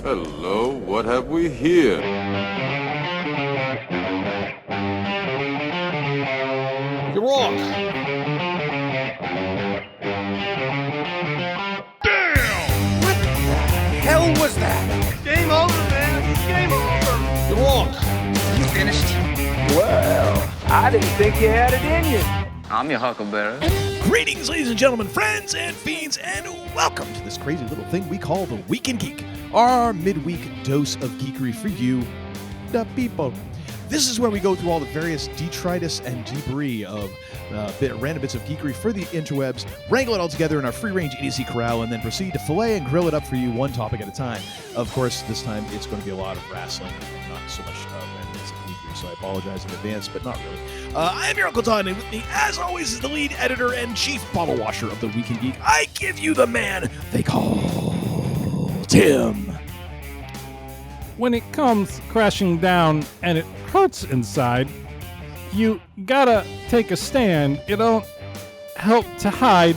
Hello, what have we here? You're wrong. Damn! What the hell was that? Game over, man. Game over. You're wrong. You finished? Well, I didn't think you had it in you. I'm your huckleberry. Greetings, ladies and gentlemen, friends and fiends, and welcome to this crazy little thing we call the Week in Geek, our midweek dose of geekery for you, the people. This is where we go through all the various detritus and debris of random bits of geekery for the interwebs, wrangle it all together in our free-range idiocy corral, and then proceed to fillet and grill it up for you one topic at a time. Of course, this time it's going to be a lot of wrestling, and not so much random bits of geekery, so I apologize in advance, but not really. I am your Uncle Todd, and with me, as always, is the lead editor and chief bottle washer of the Week in Geek. I give you the man they call Tim. When it comes crashing down and it hurts inside, you gotta take a stand. You don't help to hide.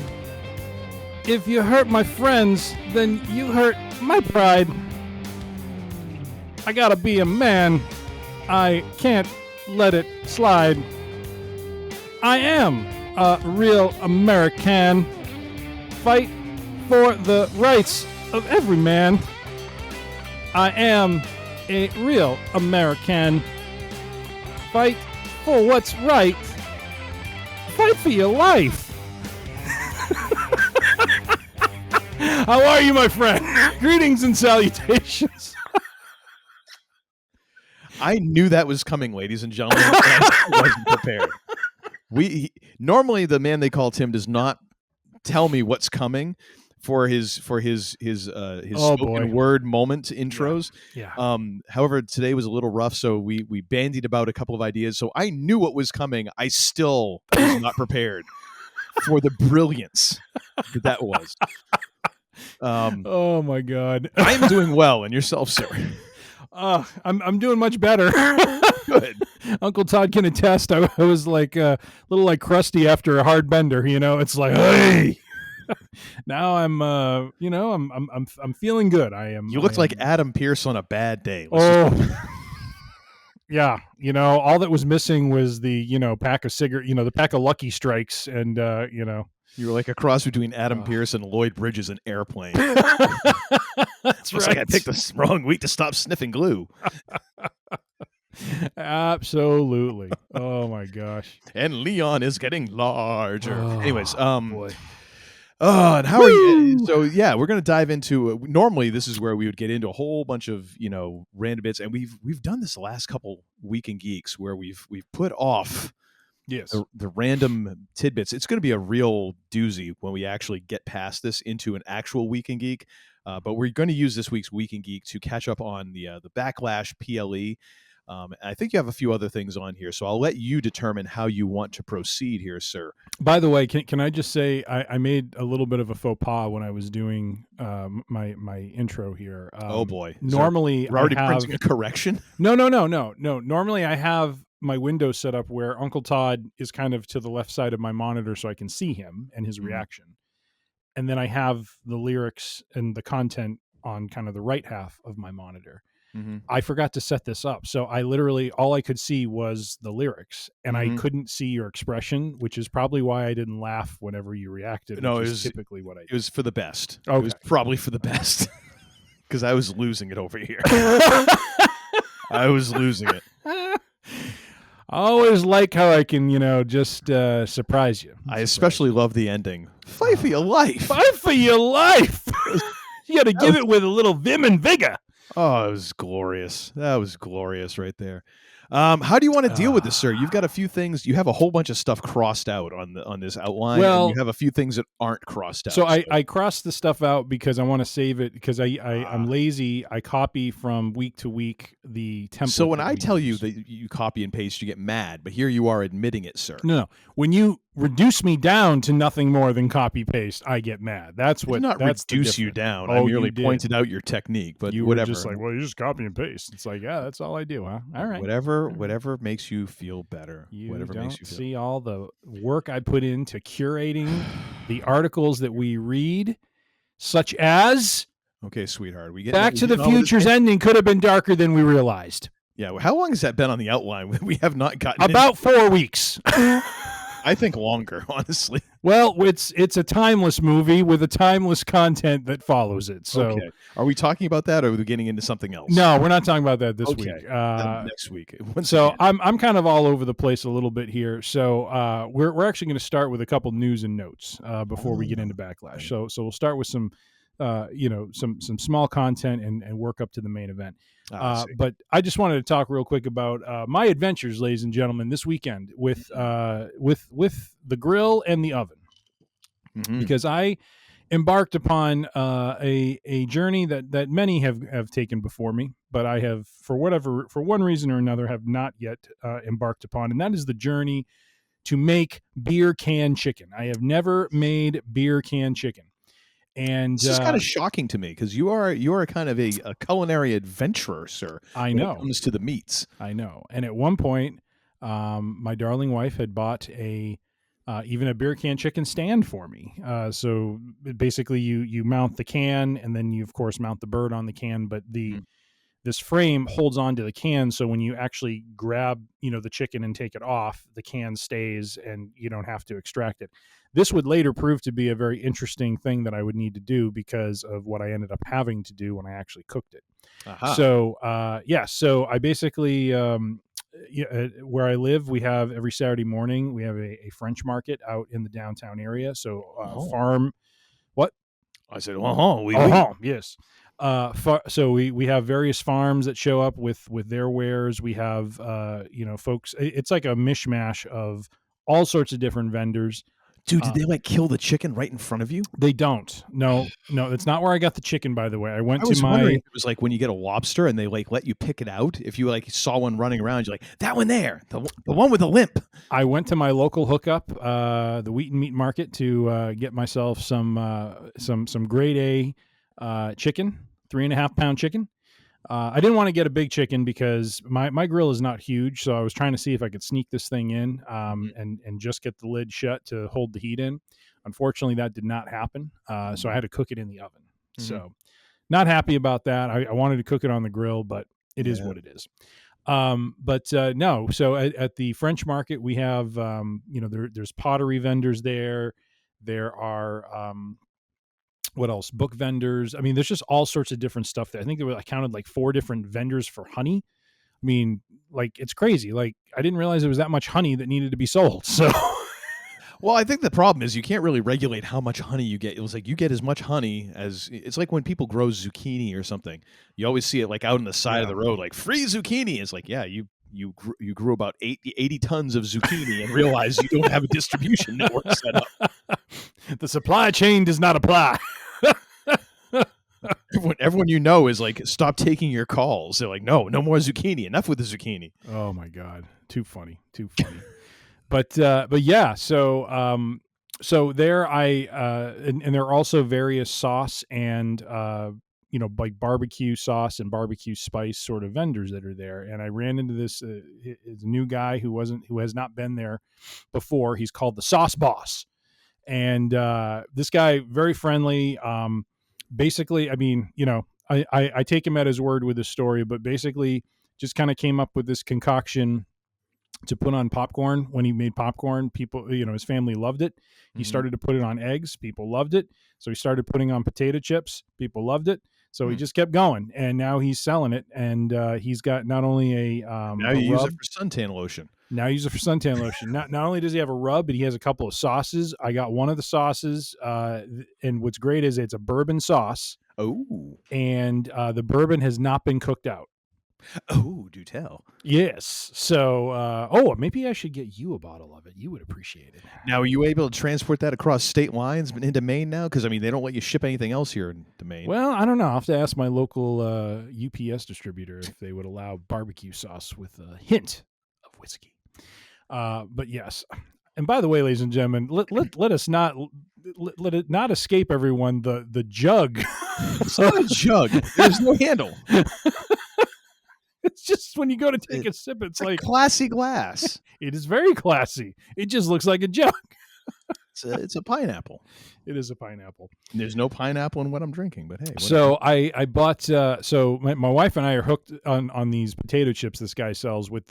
If you hurt my friends, then you hurt my pride. I gotta be a man. I can't let it slide. I am a real American. Fight for the rights of every man. I am a real American. Fight for what's right. Fight for your life. How are you, my friend? Greetings and salutations. I knew that was coming, ladies and gentlemen, and I wasn't prepared. Normally the man they call Tim does not tell me what's coming for his spoken word moment intros. Yeah. However, today was a little rough, so we bandied about a couple of ideas. So I knew what was coming. I still was not prepared for the brilliance that was. Oh my God. I'm doing well, and yourself, sir. I'm doing much better. Good. Uncle Todd can attest. I was like a little like Krusty after a hard bender. You know, it's like, hey. Now I'm feeling good. You looked like Adam Pearce on a bad day. Yeah. You know, all that was missing was the pack of the pack of Lucky Strikes, and you were like a cross between Adam Pearce and Lloyd Bridges in Airplane. That's right. Like I picked the wrong week to stop sniffing glue. Absolutely. Oh my gosh. And Leon is getting larger. Anyways, boy. and how are you? So yeah, we're going to dive into. Normally, this is where we would get into a whole bunch of random bits, and we've done this the last couple Week in Geeks where we've put off the random tidbits. It's going to be a real doozy when we actually get past this into an actual Week in Geek. But we're going to use this week's Week in Geek to catch up on the Backlash PLE. And I think you have a few other things on here, so I'll let you determine how you want to proceed here, sir. By the way, can I just say I made a little bit of a faux pas when I was doing my intro here. Oh boy! Normally, we're already printing a correction. No. Normally, I have my window set up where Uncle Todd is kind of to the left side of my monitor, so I can see him and his reaction, and then I have the lyrics and the content on kind of the right half of my monitor. Mm-hmm. I forgot to set this up. So I literally, all I could see was the lyrics, and I couldn't see your expression, which is probably why I didn't laugh whenever you reacted. No, it was typically what I did. It was for the best. Okay. It was probably for the best because I was losing it over here. I was losing it. I always like how I can, just surprise you. I especially love the ending. Fight for your life. Fight for your life. You got to give it with a little vim and vigor. Oh, it was glorious. That was glorious right there. How do you want to deal with this, sir? You've got a few things. You have a whole bunch of stuff crossed out on this outline. Well, and you have a few things that aren't crossed out. So I crossed the stuff out because I want to save it because I'm lazy. I copy from week to week the template. So when I tell you that you copy and paste, you get mad. But here you are admitting it, sir. No. When you reduce me down to nothing more than copy paste, I get mad. That's what. Not that's reduce you down. Oh, I merely pointed out your technique. But you whatever. Were just like, well, you just copy and paste. It's like, yeah, that's all I do, huh? All right. Whatever makes you feel better. Whatever don't makes you feel see all the work I put into curating the articles that we read, such as Okay, sweetheart. We get Back to the Future's ending could have been darker than we realized. Yeah. Well, how long has that been on the outline? We have not gotten about 4 weeks. I think longer, honestly. Well, it's a timeless movie with a timeless content that follows it. So, okay. Are we talking about that, or are we getting into something else? No, we're not talking about that this week. Next week. So I'm kind of all over the place a little bit here. So we're actually going to start with a couple news and notes before we get into Backlash. So we'll start with some some small content and work up to the main event. But I just wanted to talk real quick about my adventures, ladies and gentlemen, this weekend with the grill and the oven, because I embarked upon a journey that many have taken before me, but I have, for one reason or another, have not yet embarked upon, and that is the journey to make beer can chicken. I have never made beer can chicken. And this is kind of shocking to me, because you are kind of a culinary adventurer, sir. I know. When it comes to the meats. I know. And at one point, my darling wife had bought even a beer can chicken stand for me. So basically, you mount the can, and then you of course mount the bird on the can. But this frame holds onto the can, so when you actually grab the chicken and take it off, the can stays, and you don't have to extract it. This would later prove to be a very interesting thing that I would need to do because of what I ended up having to do when I actually cooked it. So, so I basically, where I live, we have every Saturday morning, we have a French market out in the downtown area. So farm, what? I said, yes. So we have various farms that show up with their wares. We have, folks, it's like a mishmash of all sorts of different vendors. Dude, did they kill the chicken right in front of you? They don't. No, that's not where I got the chicken, by the way. I was wondering if it was like when you get a lobster and they let you pick it out. If you saw one running around, you're like, that one there, the one with a limp. I went to my local hookup, the Wheaton Meat Market, to get myself some grade A chicken, 3.5 pound chicken. I didn't want to get a big chicken because my grill is not huge, so I was trying to see if I could sneak this thing in and just get the lid shut to hold the heat in. Unfortunately, that did not happen, so I had to cook it in the oven. So not happy about that. I wanted to cook it on the grill, but it is what it is. No, so at the French market, we have there's pottery vendors there. There are what else? Book vendors. I mean, there's just all sorts of different stuff there. I think I counted 4 different vendors for honey. I mean, it's crazy. I didn't realize there was that much honey that needed to be sold. So, well, I think the problem is you can't really regulate how much honey you get. It was you get as much honey as it's like when people grow zucchini or something. You always see it out on the side of the road, free zucchini. It's you grew about 80 tons of zucchini and realize you don't have a distribution network set up. The supply chain does not apply. Everyone is stop taking your calls. They're no more zucchini. Enough with the zucchini. Oh my God, too funny. But yeah. So there and there are also various sauce and barbecue sauce and barbecue spice sort of vendors that are there. And I ran into this new guy who has not been there before. He's called the Sauce Boss. And this guy, very friendly. Basically, I mean, I take him at his word with the story, but basically just kind of came up with this concoction to put on popcorn. When he made popcorn, people, his family loved it. He started to put it on eggs. People loved it. So he started putting on potato chips. People loved it. So he just kept going, and now he's selling it. And he's got not only now you use it for suntan lotion. Now use it for suntan lotion. Not only does he have a rub, but he has a couple of sauces. I got one of the sauces, and what's great is it's a bourbon sauce. Oh. And the bourbon has not been cooked out. Oh, do tell. Yes. So, maybe I should get you a bottle of it. You would appreciate it. Now, are you able to transport that across state lines into Maine now? Because, they don't let you ship anything else here into Maine. Well, I don't know. I'll have to ask my local UPS distributor if they would allow barbecue sauce with a hint of whiskey. But yes. And by the way, ladies and gentlemen, let us not let it not escape everyone the jug. It's not a jug. There's no handle. It's just when you go to take a sip, it's like classy glass. It is very classy. It just looks like a jug. It's a pineapple. It is a pineapple. There's no pineapple in what I'm drinking, but hey. Whatever. So I bought. So my wife and I are hooked on these potato chips this guy sells with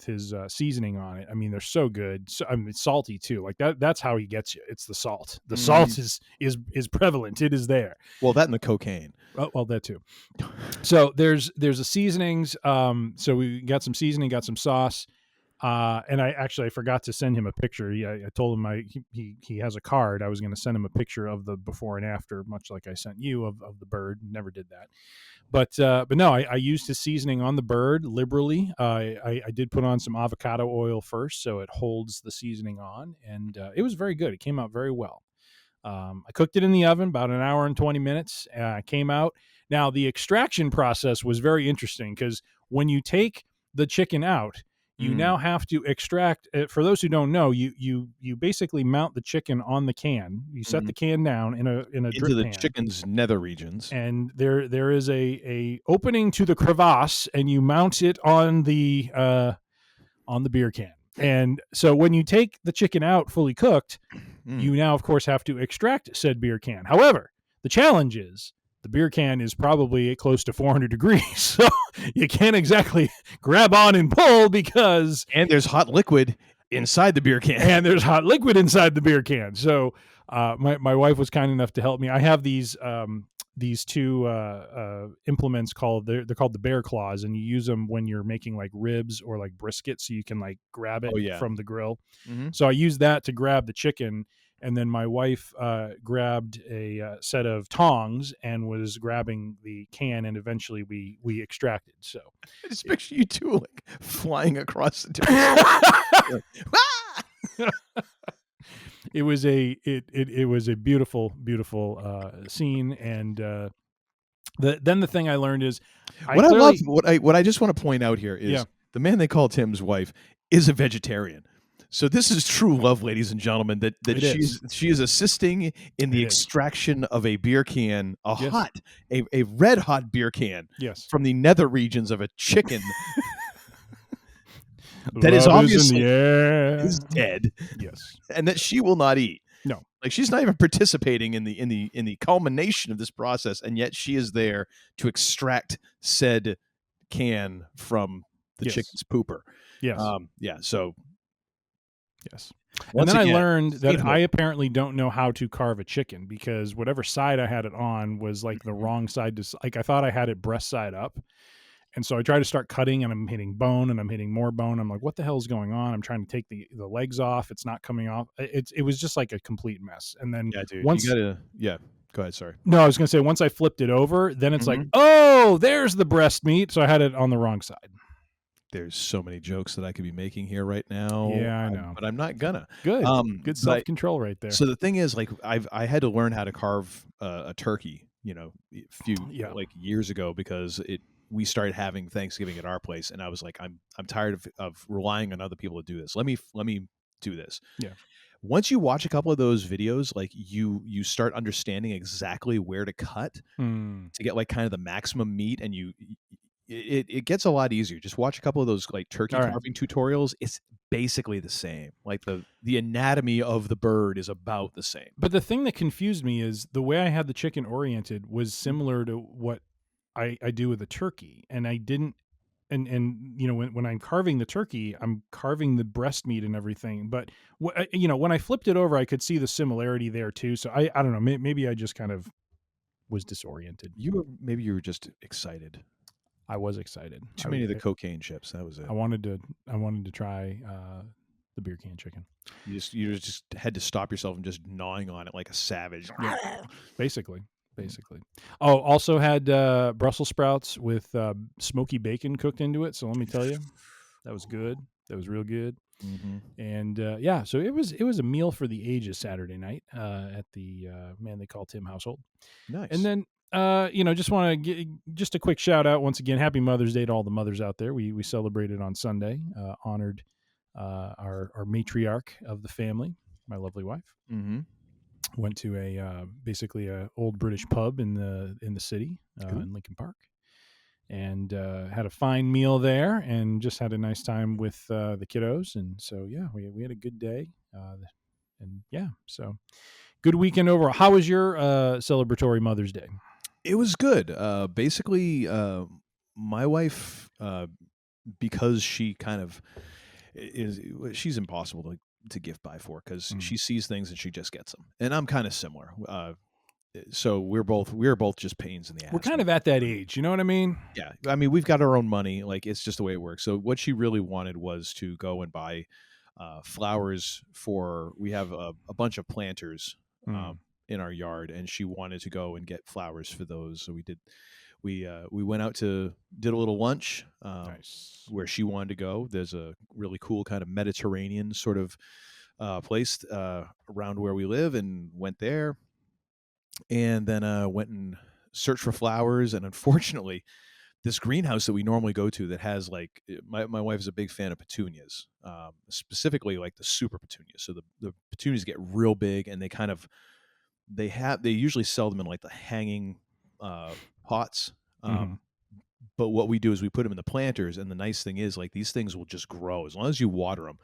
his seasoning on it. I mean, they're so good. So, I mean, it's salty too. Like that's how he gets you. It's the salt. The salt is prevalent. It is there. Well, that and the cocaine. Oh, well, that too. So there's a seasonings. So we got some seasoning, got some sauce. And I forgot to send him a picture. I told him he has a card. I was going to send him a picture of the before and after, much like I sent you of the bird. Never did that. But no, I used his seasoning on the bird liberally. I did put on some avocado oil first, so it holds the seasoning on, and it was very good. It came out very well. I cooked it in the oven about an hour and 20 minutes. Came out. Now the extraction process was very interesting because when you take the chicken out, you now have to extract. For those who don't know, you basically mount the chicken on the can. You set the can down in a into drip the pan, chicken's nether regions, and there is a opening to the crevasse, and you mount it on the beer can. And so when you take the chicken out fully cooked, you now of course have to extract said beer can. However, the challenge is the beer can is probably close to 400 degrees, so you can't exactly grab on and pull because... And there's hot liquid inside the beer can. So my wife was kind enough to help me. I have these two implements they're called the bear claws, and you use them when you're making like ribs or like brisket, so you can like grab it from the grill. So I used that to grab the chicken. And then my wife grabbed a set of tongs and was grabbing the can, and eventually we extracted. So I just picture you two like flying across the different it was a beautiful scene. And then the thing I learned is what I just want to point out here is the man they call Tim's wife is a vegetarian. So this is true love, ladies and gentlemen, that she is assisting in the extraction of a beer can, a red hot beer can from the nether regions of a chicken that is obviously is dead. Yes. And that she will not eat. No. Like she's not even participating in the culmination of this process, and yet she is there to extract said can from the chicken's pooper. Yes. So yes. Once and then again, I learned that I apparently don't know how to carve a chicken, because whatever side I had it on was like the wrong side to, like, I thought I had it breast side up. And so I try to start cutting, and I'm hitting bone, and I'm hitting more bone. I'm like, what the hell is going on? I'm trying to take the legs off. It's not coming off. It was just like a complete mess. And then once go ahead. Sorry. No, I was going to say, once I flipped it over, then it's like, oh, there's the breast meat. So I had it on the wrong side. There's so many jokes that I could be making here right now. Yeah, I know. But I'm not gonna. Good. Good self-control right there. So the thing is, like, I had to learn how to carve a turkey, a few like years ago, because we started having Thanksgiving at our place, and I was like, I'm tired of relying on other people to do this. Let me do this. Yeah. Once you watch a couple of those videos, like you start understanding exactly where to cut to get like kind of the maximum meat, and it gets a lot easier. Just watch a couple of those like turkey carving tutorials. It's basically the same. Like the anatomy of the bird is about the same. But the thing that confused me is the way I had the chicken oriented was similar to what I do with a turkey. And I didn't, and when I'm carving the turkey, I'm carving the breast meat and everything. But when I flipped it over, I could see the similarity there too. So I don't know, maybe I just kind of was disoriented. Maybe you were just excited. I was excited. Too many of the cocaine chips. That was it. I wanted to try the beer can chicken. You just had to stop yourself from just gnawing on it like a savage. Yeah. Basically. Oh, also had Brussels sprouts with smoky bacon cooked into it. So let me tell you, that was good. That was real good. And so it was a meal for the ages Saturday night at the man they call Tim household. Nice. And then just want to get just a quick shout out once again. Happy Mother's Day to all the mothers out there. We celebrated on Sunday, honored our matriarch of the family, my lovely wife. Went to basically a old British pub in the city in Lincoln Park, and had a fine meal there, and just had a nice time with the kiddos. And so we had a good day. yeah, so good weekend overall. How was your celebratory Mother's Day? It was good. Basically, my wife, because she kind of she's impossible to gift buy for, because she sees things and she just gets them, and I'm kind of similar. So we're both just pains in the ass. We're kind of at that age, you know what I mean? Yeah, I mean, we've got our own money. Like, it's just the way it works. So what she really wanted was to go and buy flowers for. We have a bunch of planters in our yard, and she wanted to go and get flowers for those. So we did. We went out did a little lunch Nice. where she wanted to go. There's a really cool kind of Mediterranean sort of place around where we live, and went there. And then went and searched for flowers. And unfortunately, this greenhouse that we normally go to that has, like, my wife is a big fan of petunias, specifically like the super petunias. So the petunias get real big, and they usually sell them in like the hanging pots. But what we do is we put them in the planters, and the nice thing is, like, these things will just grow as long as you water them.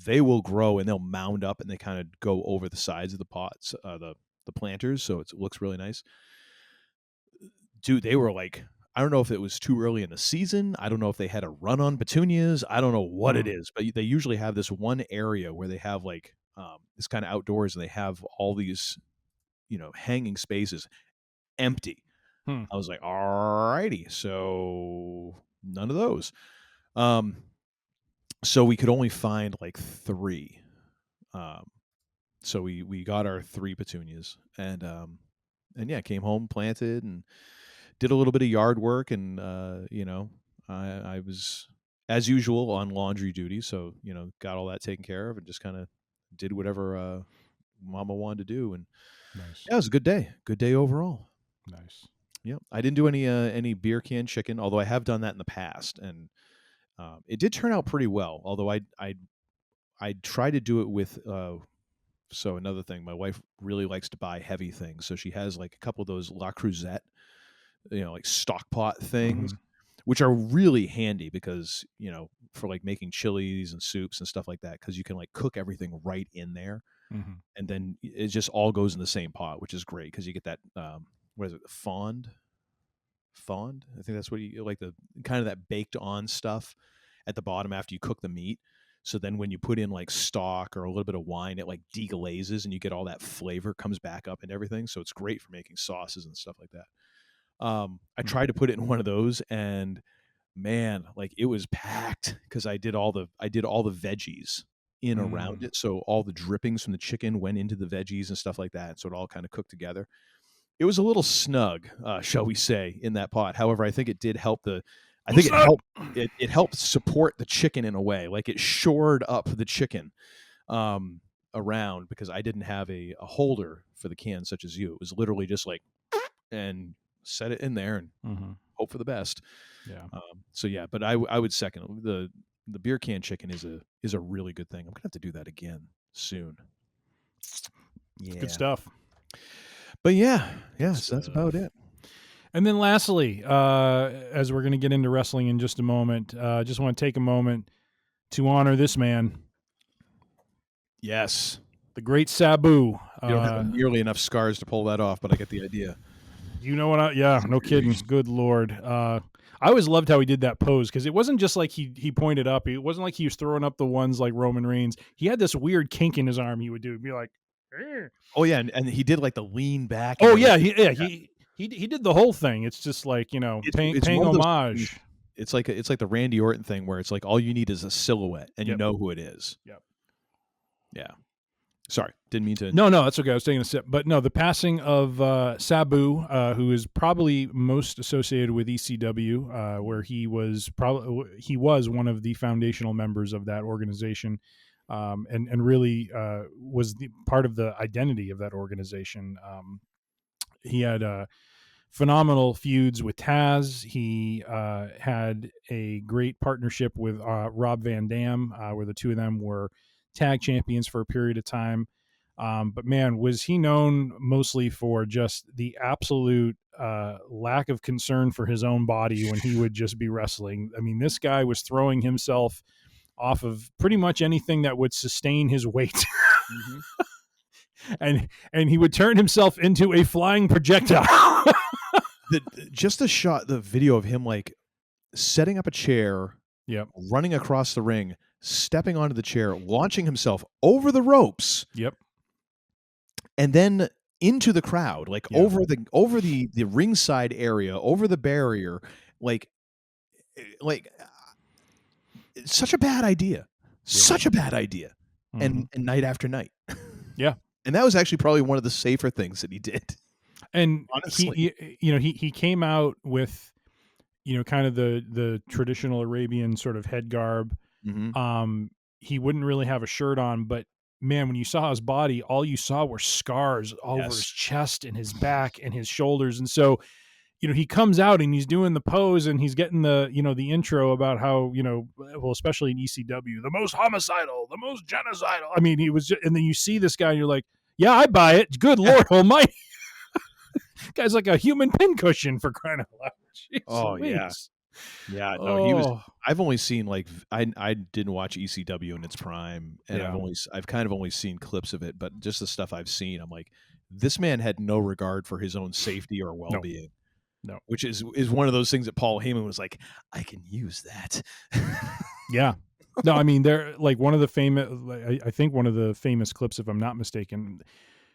They will grow, and they'll mound up, and they kind of go over the sides of the pots, the planters, so it looks really nice. Dude, they were like, I don't know if it was too early in the season. I don't know if they had a run on petunias. I don't know what it is, but they usually have this one area where they have like this kind of outdoors, and they have all these, hanging spaces empty. I was like, all righty, so none of those. So we could only find like 3. So we got our 3 petunias, and yeah, came home, planted, and did a little bit of yard work, and I was, as usual, on laundry duty, so got all that taken care of, and just kind of did whatever Mama wanted to do, and Nice. yeah, it was a good day overall. Nice. Yep, I didn't do any beer can chicken, although I have done that in the past, and it did turn out pretty well. Although I tried to do it with. So another thing, my wife really likes to buy heavy things, so she has like a couple of those La Cruzette, like stock pot things, which are really handy because for like making chilies and soups and stuff like that, because you can like cook everything right in there, and then it just all goes in the same pot, which is great because you get that what is it, fond? I think that's what you like, the kind of that baked on stuff at the bottom after you cook the meat. So then when you put in like stock or a little bit of wine, it like deglazes and you get all that flavor comes back up and everything. So it's great for making sauces and stuff like that. I tried to put it in one of those, and man, like, it was packed because I did all the veggies in around it. So all the drippings from the chicken went into the veggies and stuff like that. So it all kind of cooked together. It was a little snug, shall we say, in that pot. However, I think it did help it helped support the chicken in a way. Like, it shored up the chicken around, because I didn't have a holder for the can such as you. It was literally just like, and set it in there and hope for the best. Yeah. So yeah, but I would second the beer can chicken is a really good thing. I'm gonna have to do that again soon. Yeah, Good stuff. But yeah, so that's about it. And then lastly, as we're going to get into wrestling in just a moment, I just want to take a moment to honor this man. Yes. The great Sabu. You don't have nearly enough scars to pull that off, but I get the idea. You know what? Yeah, no kidding. Good Lord. I always loved how he did that pose, because it wasn't just like he pointed up. It wasn't like he was throwing up the ones like Roman Reigns. He had this weird kink in his arm he would do. He'd be like, "Arr." Oh yeah, and he did like the lean back. Oh yeah, he did the whole thing. It's just like, paying homage. It's like the Randy Orton thing, where it's like all you need is a silhouette, and you know who it is. Yep. Yeah. Sorry, didn't mean to. No, that's okay. I was taking a sip. But no, the passing of Sabu, who is probably most associated with ECW, where he was one of the foundational members of that organization, and really was part of the identity of that organization. He had phenomenal feuds with Taz. He had a great partnership with Rob Van Dam, where the two of them were tag champions for a period of time. But man, was he known mostly for just the absolute lack of concern for his own body when he would just be wrestling. I mean, this guy was throwing himself off of pretty much anything that would sustain his weight. and he would turn himself into a flying projectile. Just the video of him like setting up a chair, Yep. running across the ring, stepping onto the chair, launching himself over the ropes, Yep. and then into the crowd, like Yeah. over the ringside area, over the barrier, like it's such a bad idea. Such a bad idea. And night after night. Yeah. And that was actually probably one of the safer things that he did. And honestly, he came out with, kind of the traditional Arabian sort of head garb. Mm-hmm. He wouldn't really have a shirt on, but man, when you saw his body, all you saw were scars all over his chest and his back and his shoulders. And so, he comes out and he's doing the pose and he's getting the, the intro about how, well, especially in ECW, the most homicidal, the most genocidal. I mean, he was just, and then you see this guy and you're like, yeah, I buy it. Good Lord almighty. Guy's like a human pincushion, for crying out loud. Jeez Louise. Yeah. No, he was. I've only seen I didn't watch ECW in its prime, and I've kind of only seen clips of it, but just the stuff I've seen, I'm like, this man had no regard for his own safety or well-being. No. Which is one of those things that Paul Heyman was like, I can use that. Yeah. No, I mean, they're like one of the famous. I think one of the famous clips, if I'm not mistaken.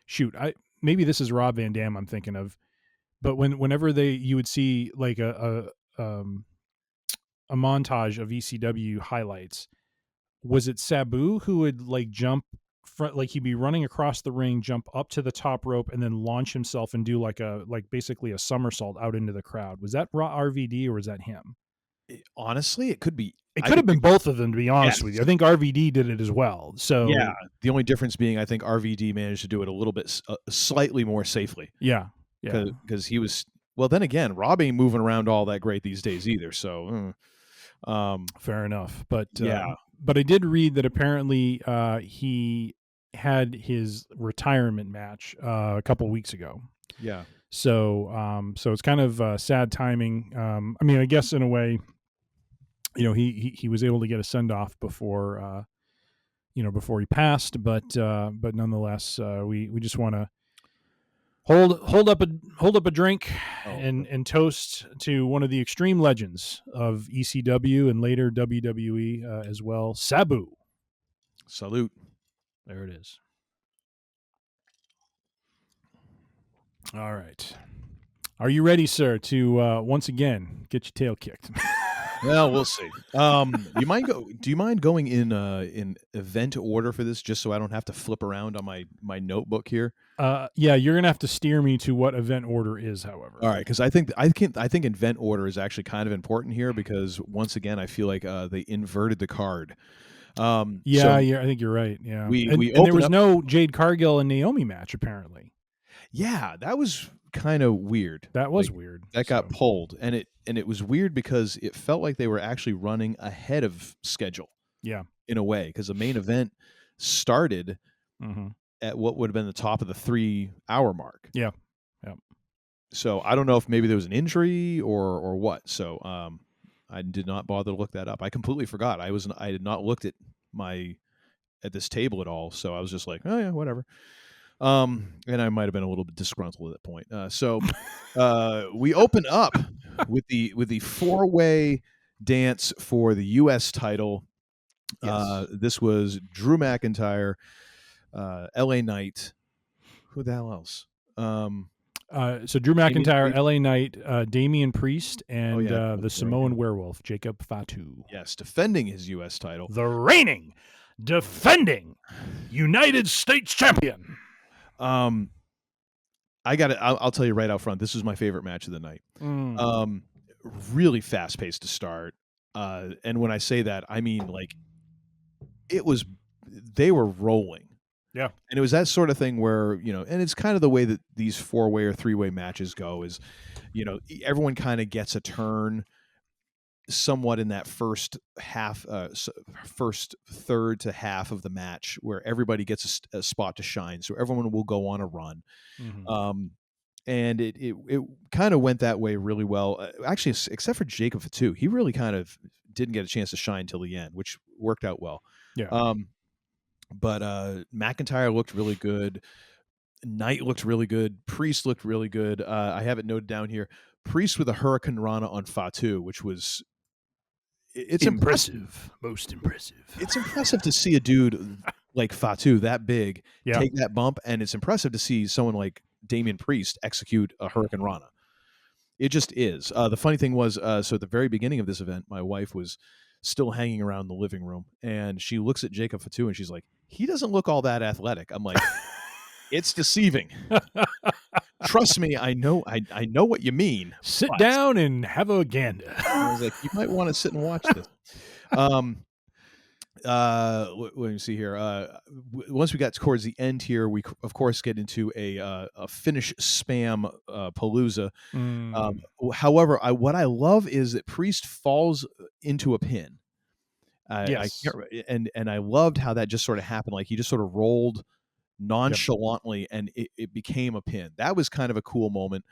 Shoot, maybe this is Rob Van Dam I'm thinking of, but whenever you would see like a montage of ECW highlights, was it Sabu who would like jump like he'd be running across the ring, jump up to the top rope, and then launch himself and do like basically a somersault out into the crowd? Was that RVD or was that him? Honestly, it could be. It could have been both of them, to be honest with you. I think RVD did it as well. So yeah, the only difference being I think RVD managed to do it a little bit, slightly more safely. Yeah. Because he was. Well, then again, Rob ain't moving around all that great these days either. So fair enough. But yeah. But I did read that apparently he had his retirement match a couple weeks ago. Yeah. So it's kind of sad timing. I mean, I guess in a way, he was able to get a send off before before he passed, but nonetheless, we just want to hold up a drink and toast to one of the extreme legends of ECW and later WWE as well, Sabu. Salute. There it is. All right. Are you ready, sir, to once again get your tail kicked? Well, we'll see. Do you mind going in event order for this, just so I don't have to flip around on my notebook here? Yeah, you're gonna have to steer me to what event order is, however. All right, because I think event order is actually kind of important here because once again I feel like they inverted the card. I think you're right. Yeah, and there was no Jade Cargill and Naomi match apparently. Yeah, that was kind of weird. That was weird. That got pulled, and it was weird because it felt like they were actually running ahead of schedule. Yeah, in a way, because the main event started at what would have been the top of the 3-hour mark. Yeah. So I don't know if maybe there was an injury or what. So I did not bother to look that up. I completely forgot. I had not looked at this table at all. So I was just like, oh yeah, whatever. And I might have been a little bit disgruntled at that point. So we open up with the 4-way dance for the U.S. title. Yes. This was Drew McIntyre, L.A. Knight. Who the hell else? So Drew McIntyre, L.A. Knight, Damian Priest, and the Samoan Werewolf, Jacob Fatu. Yes, defending his U.S. title. The reigning, defending United States champion. I'll tell you right out front, this was my favorite match of the night. Really fast paced to start. And when I say that, I mean like they were rolling. Yeah. And it was that sort of thing where, and it's kind of the way that these 4-way or 3-way matches go is, everyone kind of gets a turn somewhat in that first third to half of the match where everybody gets a spot to shine. So everyone will go on a run. And it kind of went that way really well. Actually, except for Jacob Fatu, he really kind of didn't get a chance to shine till the end, which worked out well. Yeah. But McIntyre looked really good. Knight looked really good. Priest looked really good. I have it noted down here. Priest with a Hurricane Rana on Fatu, which was it's impressive. Most impressive. It's impressive to see a dude like Fatu that big take that bump, and it's impressive to see someone like Damian Priest execute a Hurricane Rana. It just is. The funny thing was, so at the very beginning of this event, my wife was still hanging around the living room, and she looks at Jacob Fatu, and she's like, "He doesn't look all that athletic." I'm like, "It's deceiving. Trust me, I know what you mean. Sit down and have a gander." I was like, "You might want to sit and watch this." Let me see here. Once we got towards the end here, we of course get into a Finnish spam palooza. However, what I love is that Priest falls into a pin. Yes. And I loved how that just sort of happened. Like he just sort of rolled nonchalantly, and it became a pin. That was kind of a cool moment.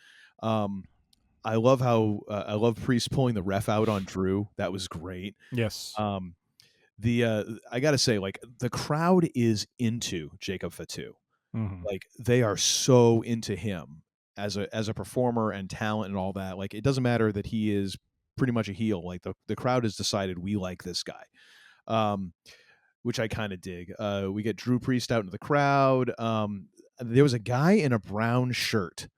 I love how I love Priest pulling the ref out on Drew. That was great. Yes. I gotta say, like, the crowd is into Jacob Fatu. Like, they are so into him as a performer and talent and all that. Like, it doesn't matter that he is pretty much a heel. Like, the crowd has decided we like this guy, which I kind of dig. We get Drew Priest out into the crowd. There was a guy in a brown shirt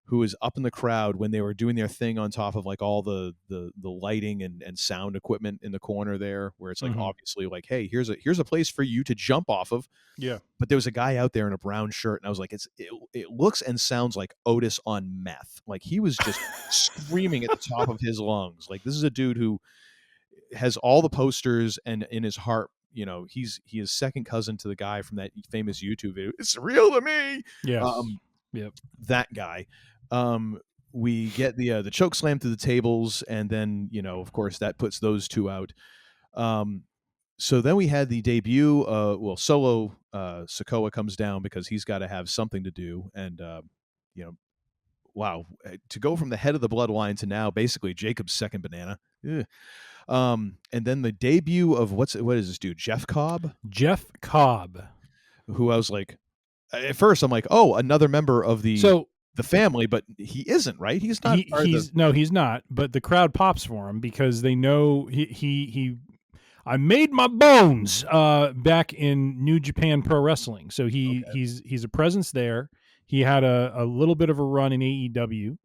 who was up in the crowd when they were doing their thing on top of like all the lighting and sound equipment in the corner there, where it's like obviously like, hey, here's a place for you to jump off of. Yeah. But there was a guy out there in a brown shirt, and I was like, it looks and sounds like Otis on meth. Like he was just screaming at the top of his lungs. Like this is a dude who has all the posters, and in his heart, you know, he is second cousin to the guy from that famous YouTube video. It's real to me. Yes. Yep. That guy. We get the choke slam through the tables, and then, you know, of course, that puts those two out. So then we had the debut. Solo Sikoa comes down because he's got to have something to do, and you know, wow, to go from the head of the bloodline to now basically Jacob's second banana. Ugh. And then the debut of what is this dude? Jeff Cobb, who I was like, at first I'm like, oh, another member of the family, but he isn't, right? He's not. He's not. But the crowd pops for him because they know he I made my bones back in New Japan Pro Wrestling, so he's a presence there. He had a little bit of a run in AEW,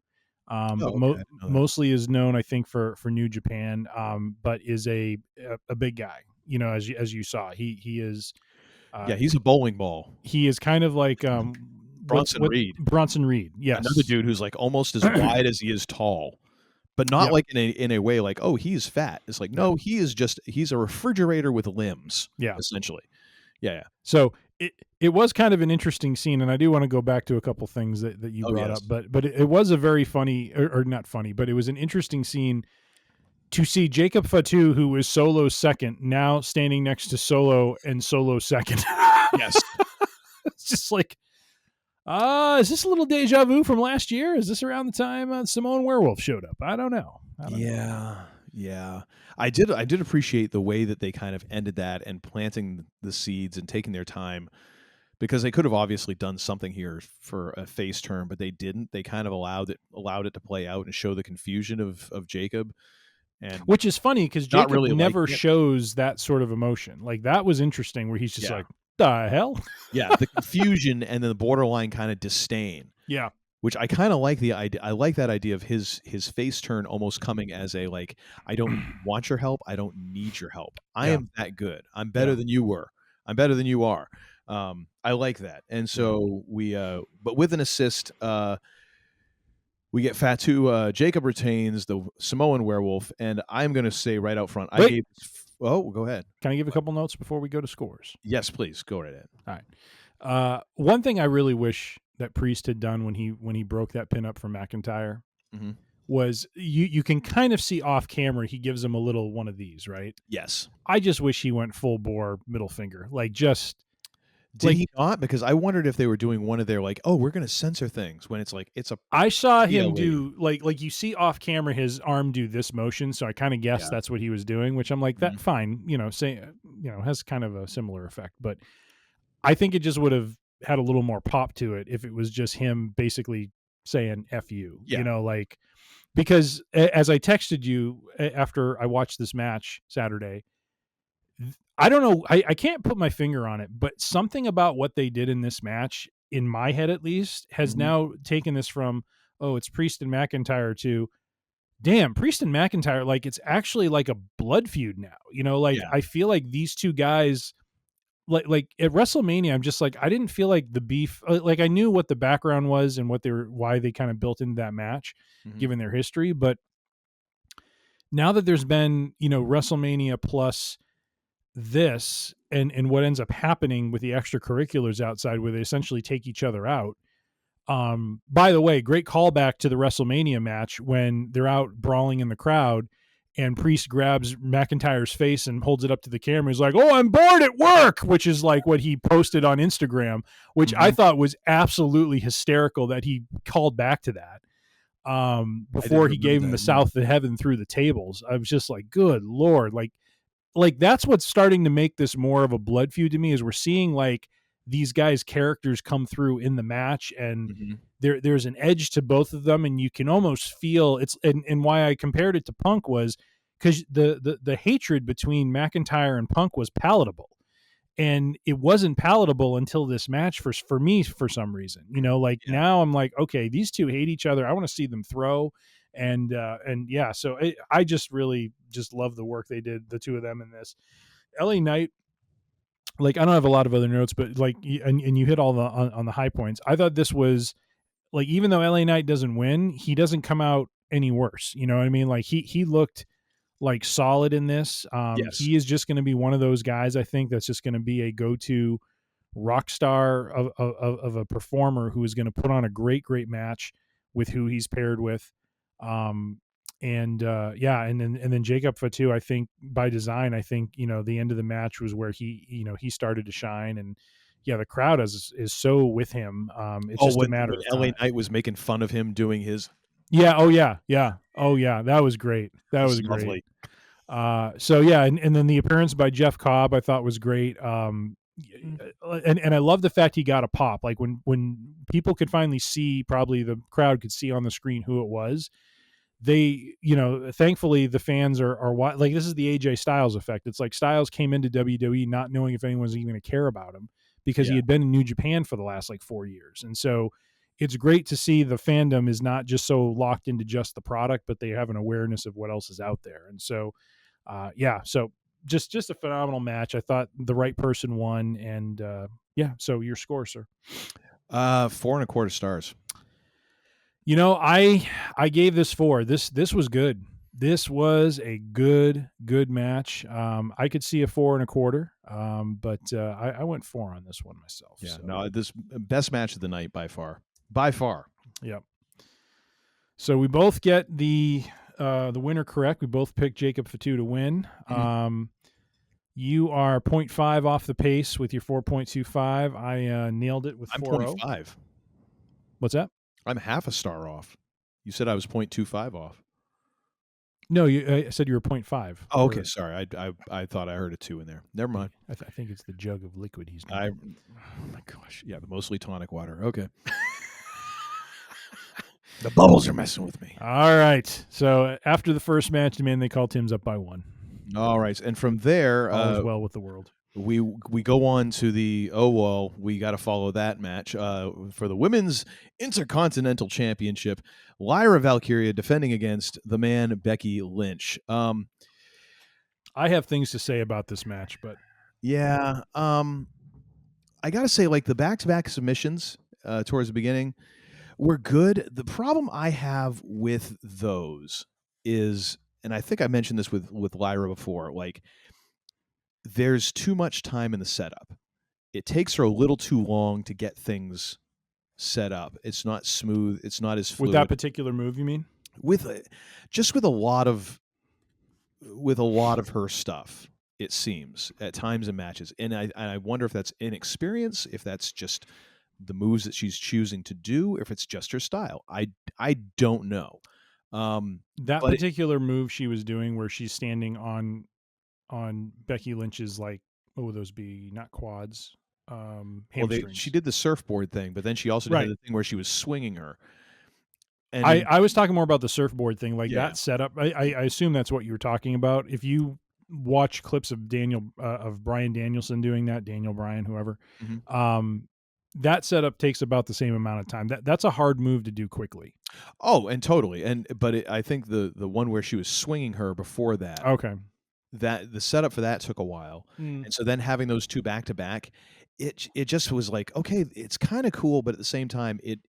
but mostly is known, I think, for New Japan, but is a big guy. You know, as you saw, he is. He's a bowling ball. He is kind of like Bronson Reed. Bronson Reed, yes. Another dude who's like almost as wide as he is tall, but not like in a way like, oh, he's fat. It's like, no, he's a refrigerator with limbs. Yeah, essentially. Yeah. So it was kind of an interesting scene, and I do want to go back to a couple things that you brought up, but it was a very funny, or not funny, but it was an interesting scene to see Jacob Fatu, who was Solo's second, now standing next to Solo and Solo second. Yes. It's just like, is this a little deja vu from last year? Is this around the time Simone Werewolf showed up? I don't know. Yeah. I did appreciate the way that they kind of ended that and planting the seeds and taking their time, because they could have obviously done something here for a face turn, but they didn't. They kind of allowed it to play out and show the confusion of Jacob. And which is funny because Jacob really never shows that sort of emotion. Like that was interesting, where he's just like, the hell? Yeah, the confusion and then the borderline kind of disdain. Yeah. Which I kind of like the idea. I like that idea of his face turn almost coming as a like, I don't want your help. I don't need your help. I am that good. I'm better than you were. I'm better than you are. I like that. And so we, but with an assist, we get Fatu. Jacob retains the Samoan Werewolf, and I'm going to say right out front, go ahead. Can I give a couple notes before we go to scores? Yes, please. Go right ahead. All right. One thing I really wish that Priest had done when he broke that pin up for McIntyre was you can kind of see off camera he gives him a little one of these, right? Yes. I just wish he went full bore middle finger, like just. Did he not? Because I wondered if they were doing one of their like, oh, we're going to censor things when it's like it's a. I saw him do like you see off camera his arm do this motion, so I kind of guessed that's what he was doing. Which I'm like, that fine, has kind of a similar effect, but I think it just would have had a little more pop to it if it was just him basically saying "F you," Yeah. like, because as I texted you after I watched this match Saturday, I don't know, I can't put my finger on it, but something about what they did in this match, in my head at least, has now taken this from, oh, it's Priest and McIntyre to, damn, Priest and McIntyre, like, it's actually like a blood feud now. Like, Yeah. I feel like these two guys, like at WrestleMania, I'm just like, I didn't feel like the beef, like, I knew what the background was and why they kind of built into that match, given their history. But now that there's been, WrestleMania plus this, and what ends up happening with the extracurriculars outside, where they essentially take each other out. By the way, great callback to the WrestleMania match when they're out brawling in the crowd and Priest grabs McIntyre's face and holds it up to the camera. He's like, "Oh, I'm bored at work," which is like what he posted on Instagram, which I thought was absolutely hysterical that he called back to that. Before he gave him the south of heaven through the tables. I was just like, good Lord. Like that's what's starting to make this more of a blood feud to me, is we're seeing like these guys' characters come through in the match, and there's an edge to both of them, and you can almost feel it's, and why I compared it to Punk was because the hatred between McIntyre and Punk was palatable, and it wasn't palatable until this match for me for some reason. Now I'm like, okay, these two hate each other. I want to see them throw. And yeah, so I just really just love the work they did, the two of them in this. LA Knight, like, I don't have a lot of other notes, but like, and you hit all on the high points. I thought this was like, even though LA Knight doesn't win, he doesn't come out any worse. You know what I mean? Like he looked like solid in this. Yes. He is just going to be one of those guys, I think, that's just going to be a go-to rock star of a performer who is going to put on a great match with who he's paired with. And then Jacob Fatu, I think by design, I think, the end of the match was where he started to shine, and the crowd is so with him. It's just a matter of time. LA Knight was making fun of him doing his. Yeah. Oh yeah. Yeah. Oh yeah. That was great. That was lovely. Great. So yeah. And then the appearance by Jeff Cobb, I thought was great. And I love the fact he got a pop. Like when people could finally see, probably the crowd could see on the screen who it was. They, thankfully the fans are like, this is the AJ Styles effect. It's like Styles came into WWE not knowing if anyone was even going to care about him, because he had been in New Japan for the last like 4 years. And so it's great to see the fandom is not just so locked into just the product, but they have an awareness of what else is out there. And so, so just a phenomenal match. I thought the right person won, and so your score, sir? 4.25 stars. I gave this 4. This was good. This was a good match. I could see a 4.25, but I went 4 on this one myself. Yeah, so. no, this best match of the night by far. Yep. So we both get the winner correct. We both picked Jacob Fatu to win. You are 0.5 off the pace with your 4.25. I nailed it with 4.0. 0.5. What's that? I'm half a star off. You said I was 0.25 off. No, I said you were 0.5. Oh, okay. Sorry. I thought I heard a 2 in there. Never mind. I think it's the jug of liquid he's drinking. Oh my gosh. Yeah, the mostly tonic water. Okay. The bubbles are messing with me. All right. So after the first match, demand they call Tim's up by 1. All right. And from there, all is well with the world. We go on to the we got to follow that match for the Women's Intercontinental Championship. Lyra Valkyria defending against the man Becky Lynch. I have things to say about this match, but yeah, I gotta say, like, the back-to-back submissions towards the beginning were good. The problem I have with those is, and I think I mentioned this with Lyra before, like, there's too much time in the setup. It takes her a little too long to get things set up. It's not smooth. It's not as fluid. With that particular move, you mean? With a lot of her stuff, it seems at times in matches, and I wonder if that's inexperience, if that's just the moves that she's choosing to do, if it's just her style. I don't know. That particular move she was doing, where she's standing on Becky Lynch's, like, what would those be? Not quads. Well, hamstrings. she did the surfboard thing, but then she also Right. did the thing where she was swinging her. And I was talking more about the surfboard thing, like Yeah. that setup. I assume that's what you were talking about. If you watch clips of of Brian Danielson doing that, Daniel Bryan, whoever, Mhm. that setup takes about the same amount of time. That's a hard move to do quickly. Oh, and totally. I think the one where she was swinging her before that, Okay. that the setup for that took a while. Mm. And so then having those two back to back, it just was like, okay, it's kind of cool, but at the same time, it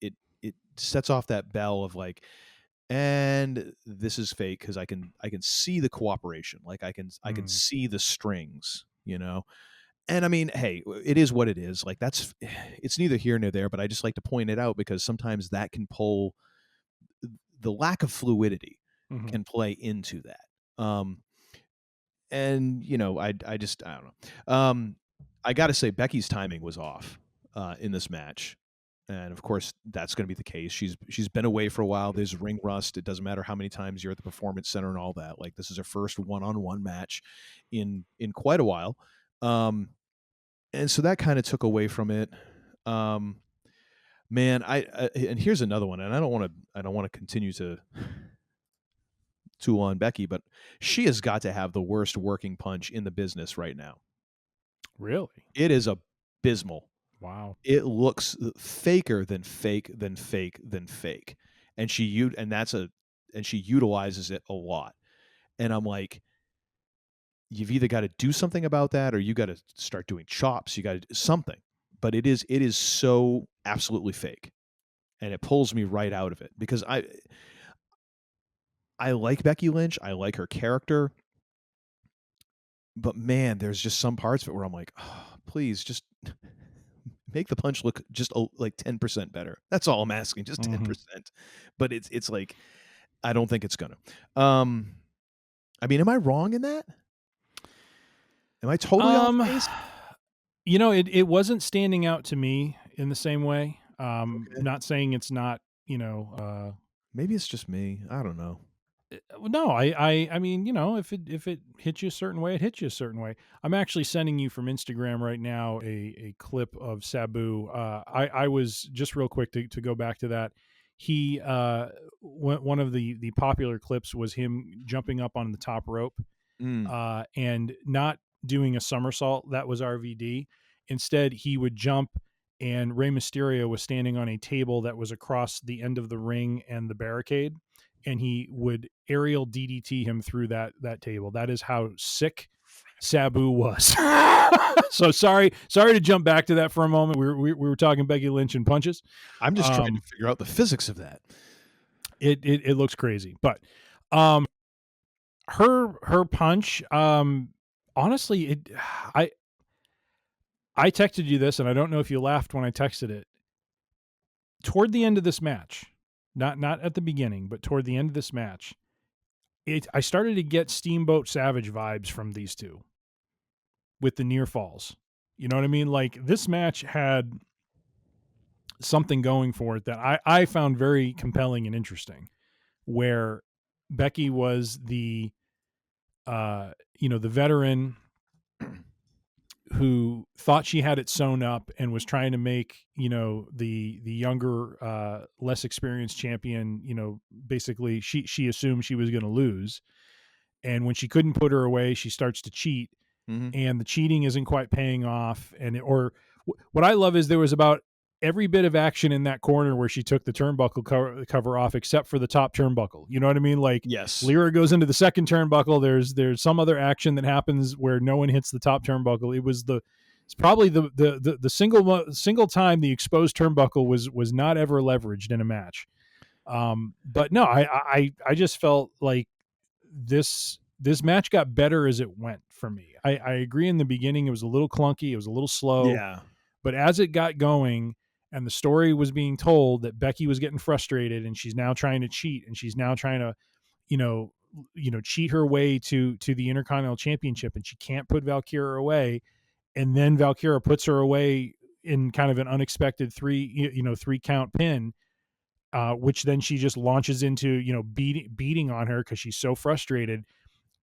sets off that bell of like, and this is fake because I can see the cooperation, like I can Mm. see the strings, you know. And I mean, hey, it is what it is. Like that's it's neither here nor there, but I just like to point it out because sometimes that can pull the lack of fluidity Mhm. can play into that. And I don't know. I got to say Becky's timing was off in this match, and of course that's going to be the case. She's been away for a while. There's ring rust. It doesn't matter how many times you're at the performance center and all that. Like this is her first one-on-one match in quite a while, and so that kind of took away from it. Man, and here's another one, and I don't want to continue to tool on Becky, but she has got to have the worst working punch in the business right now. Really? It is abysmal. Wow. It looks faker than fake than fake than fake, and she utilizes it a lot. And I'm like, you've either got to do something about that, or you got to start doing chops. You got to do something. But it is so absolutely fake, and it pulls me right out of it because I like Becky Lynch. I like her character. But man, there's just some parts of it where I'm like, oh, please just make the punch look just like 10% better. That's all I'm asking, just 10%. But it's like I don't think it's gonna. I mean, am I wrong in that? Am I totally off base? It wasn't standing out to me in the same way. Okay. Not saying it's not, Maybe it's just me. I don't know. no, I mean, if it hits you a certain way, it hits you a certain way. I'm actually sending you from Instagram right now a clip of Sabu. I was just real quick to go back to that. He one of the popular clips was him jumping up on the top rope and not doing a somersault. That was RVD. Instead, he would jump, and Rey Mysterio was standing on a table that was across the end of the ring and the barricade, and he would aerial DDT him through that table. That is how sick Sabu was. So sorry to jump back to that for a moment. We were talking Becky Lynch and punches. I'm just trying to figure out the physics of that. It looks crazy, but her punch, honestly, I texted you this, and I don't know if you laughed when I texted it. Toward the end of this match, not at the beginning, but toward the end of this match, I started to get Steamboat Savage vibes from these two with the near falls. You know what I mean? Like this match had something going for it that I found very compelling and interesting, where Becky was the the veteran who thought she had it sewn up and was trying to make, the younger, less experienced champion, basically she assumed she was going to lose. And when she couldn't put her away, she starts to cheat, and the cheating isn't quite paying off. What I love is there was about every bit of action in that corner where she took the turnbuckle cover off, except for the top turnbuckle. You know what I mean? Like, Yes. Lyra goes into the second turnbuckle. There's some other action that happens where no one hits the top turnbuckle. It's probably the single time the exposed turnbuckle was not ever leveraged in a match. But no, I just felt like this match got better as it went for me. I agree in the beginning it was a little clunky, it was a little slow. Yeah. But as it got going and the story was being told that Becky was getting frustrated and she's now trying to cheat and she's now trying to, cheat her way to the Intercontinental Championship, and she can't put Valkyra away. And then Valkyra puts her away in kind of an unexpected three count pin, which then she just launches into, beating on her because she's so frustrated.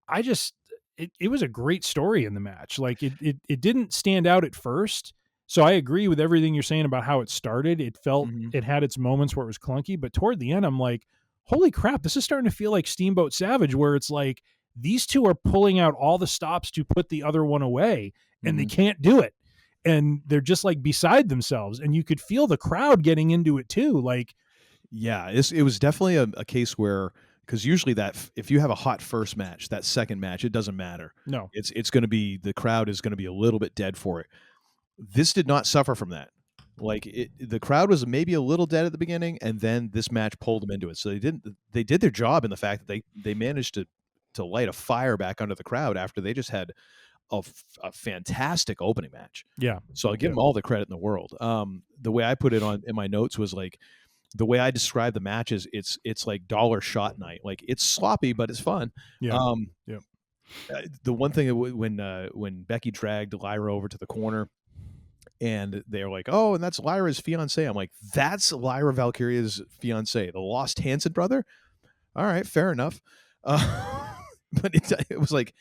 It was a great story in the match. Like it didn't stand out at first, So I agree with everything you're saying about how it started. It felt Mhm. it had its moments where it was clunky, but toward the end, I'm like, holy crap, this is starting to feel like Steamboat Savage, where it's like these two are pulling out all the stops to put the other one away, and they Mhm. can't do it. And they're just like beside themselves. And you could feel the crowd getting into it too. Like, Yeah, it was definitely a case where, because usually if you have a hot first match, that second match, it doesn't matter. no. It's going to be, the crowd is going to be a little bit dead for it. This did not suffer from that. Like the crowd was maybe a little dead at the beginning, and then this match pulled them into it. So they did their job in the fact that they managed to light a fire back under the crowd after they just had a fantastic opening match. Yeah. So I give them all the credit in the world. The way I put it on in my notes was like, the way I describe the match is it's like dollar shot night. Like it's sloppy, but it's fun. Yeah. Yep. The one thing when Becky dragged Lyra over to the corner, and they're like, "Oh, and that's Lyra's fiance." I'm like, "That's Lyra Valkyria's fiance, the Lost Hansen brother." All right, fair enough. But it was like,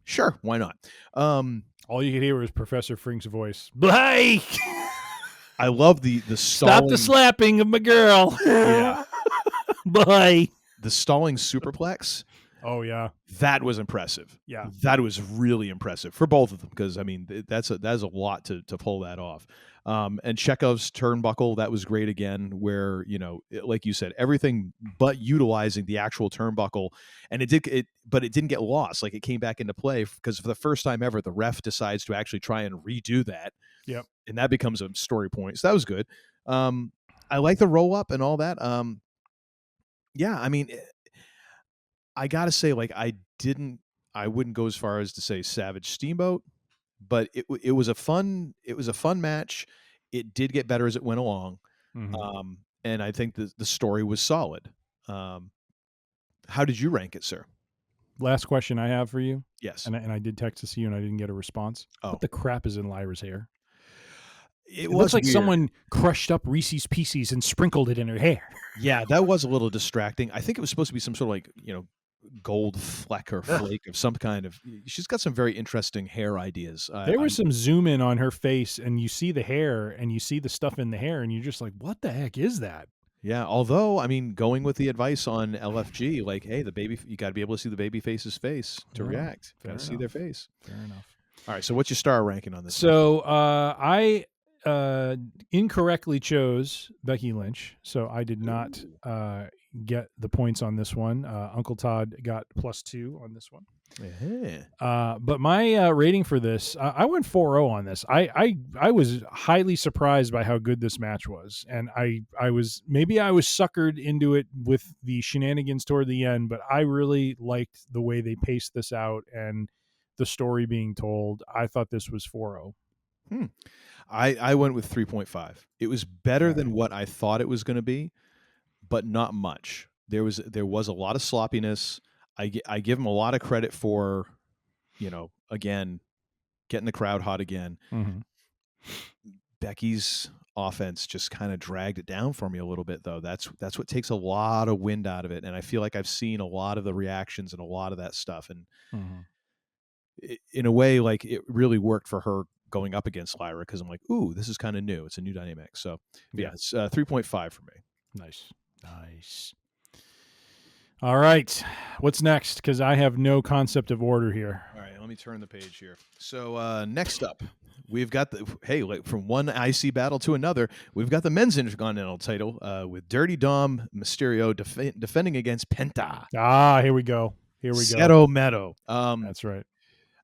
sure, why not? All you could hear was Professor Frink's voice. Blake! I love the stalling, Stop the slapping of my girl. Yeah. Bye. the stalling superplex. Oh, yeah. That was impressive. Yeah. That was really impressive for both of them, because I mean that is a lot to pull that off. And Chekhov's turnbuckle, that was great again, where like you said, everything but utilizing the actual turnbuckle, and but it didn't get lost. Like it came back into play because for the first time ever, the ref decides to actually try and redo that. Yep. And that becomes a story point. So that was good. I like the roll up and all that. Yeah, I mean, I gotta say, like, I wouldn't go as far as to say Savage Steamboat, but it was a fun match. It did get better as it went along, Mhm. and I think the story was solid. How did you rank it, sir? Last question I have for you, Yes. and I did text to you and I didn't get a response. Oh. What the crap is in Lyra's hair? It It was looks like weird. someone crushed up Reese's Pieces and sprinkled it in her hair. Yeah, that was a little distracting. I think it was supposed to be some sort of like gold fleck or flake of some kind of. She's got some very interesting hair ideas. There was some zoom in on her face, and you see the hair, and you see the stuff in the hair, and you're just like, what the heck is that? Yeah, although I mean, going with the advice on LFG, like, hey, you got to be able to see the baby face's face to Yeah, react. Got fair to see their enough. face. Fair enough. All right, so what's your star ranking on this? So I incorrectly chose Becky Lynch, so I did not get the points on this one. Uncle Todd got +2 on this one. But my rating for this, I went 4-0 on this. I was highly surprised by how good this match was, and I was suckered into it with the shenanigans toward the end, but I really liked the way they paced this out and the story being told. I thought this was 4-0. I went with 3.5. It was better than what I thought it was going to be, but not much. There was a lot of sloppiness. I give him a lot of credit for, again, getting the crowd hot again. Mm-hmm. Becky's offense just kind of dragged it down for me a little bit, though. That's what takes a lot of wind out of it, and I feel like I've seen a lot of the reactions and a lot of that stuff, and in a way, like, it really worked for her going up against Lyra, because I'm like, ooh, this is kind of new. It's a new dynamic. So yeah, it's 3.5 for me. Nice. All right, what's next? Because I have no concept of order here. All right, let me turn the page here. So next up, we've got from one IC battle to another, we've got the men's Intercontinental title with Dirty Dom Mysterio defending against Penta. Here we go. Cero Meadow. That's right.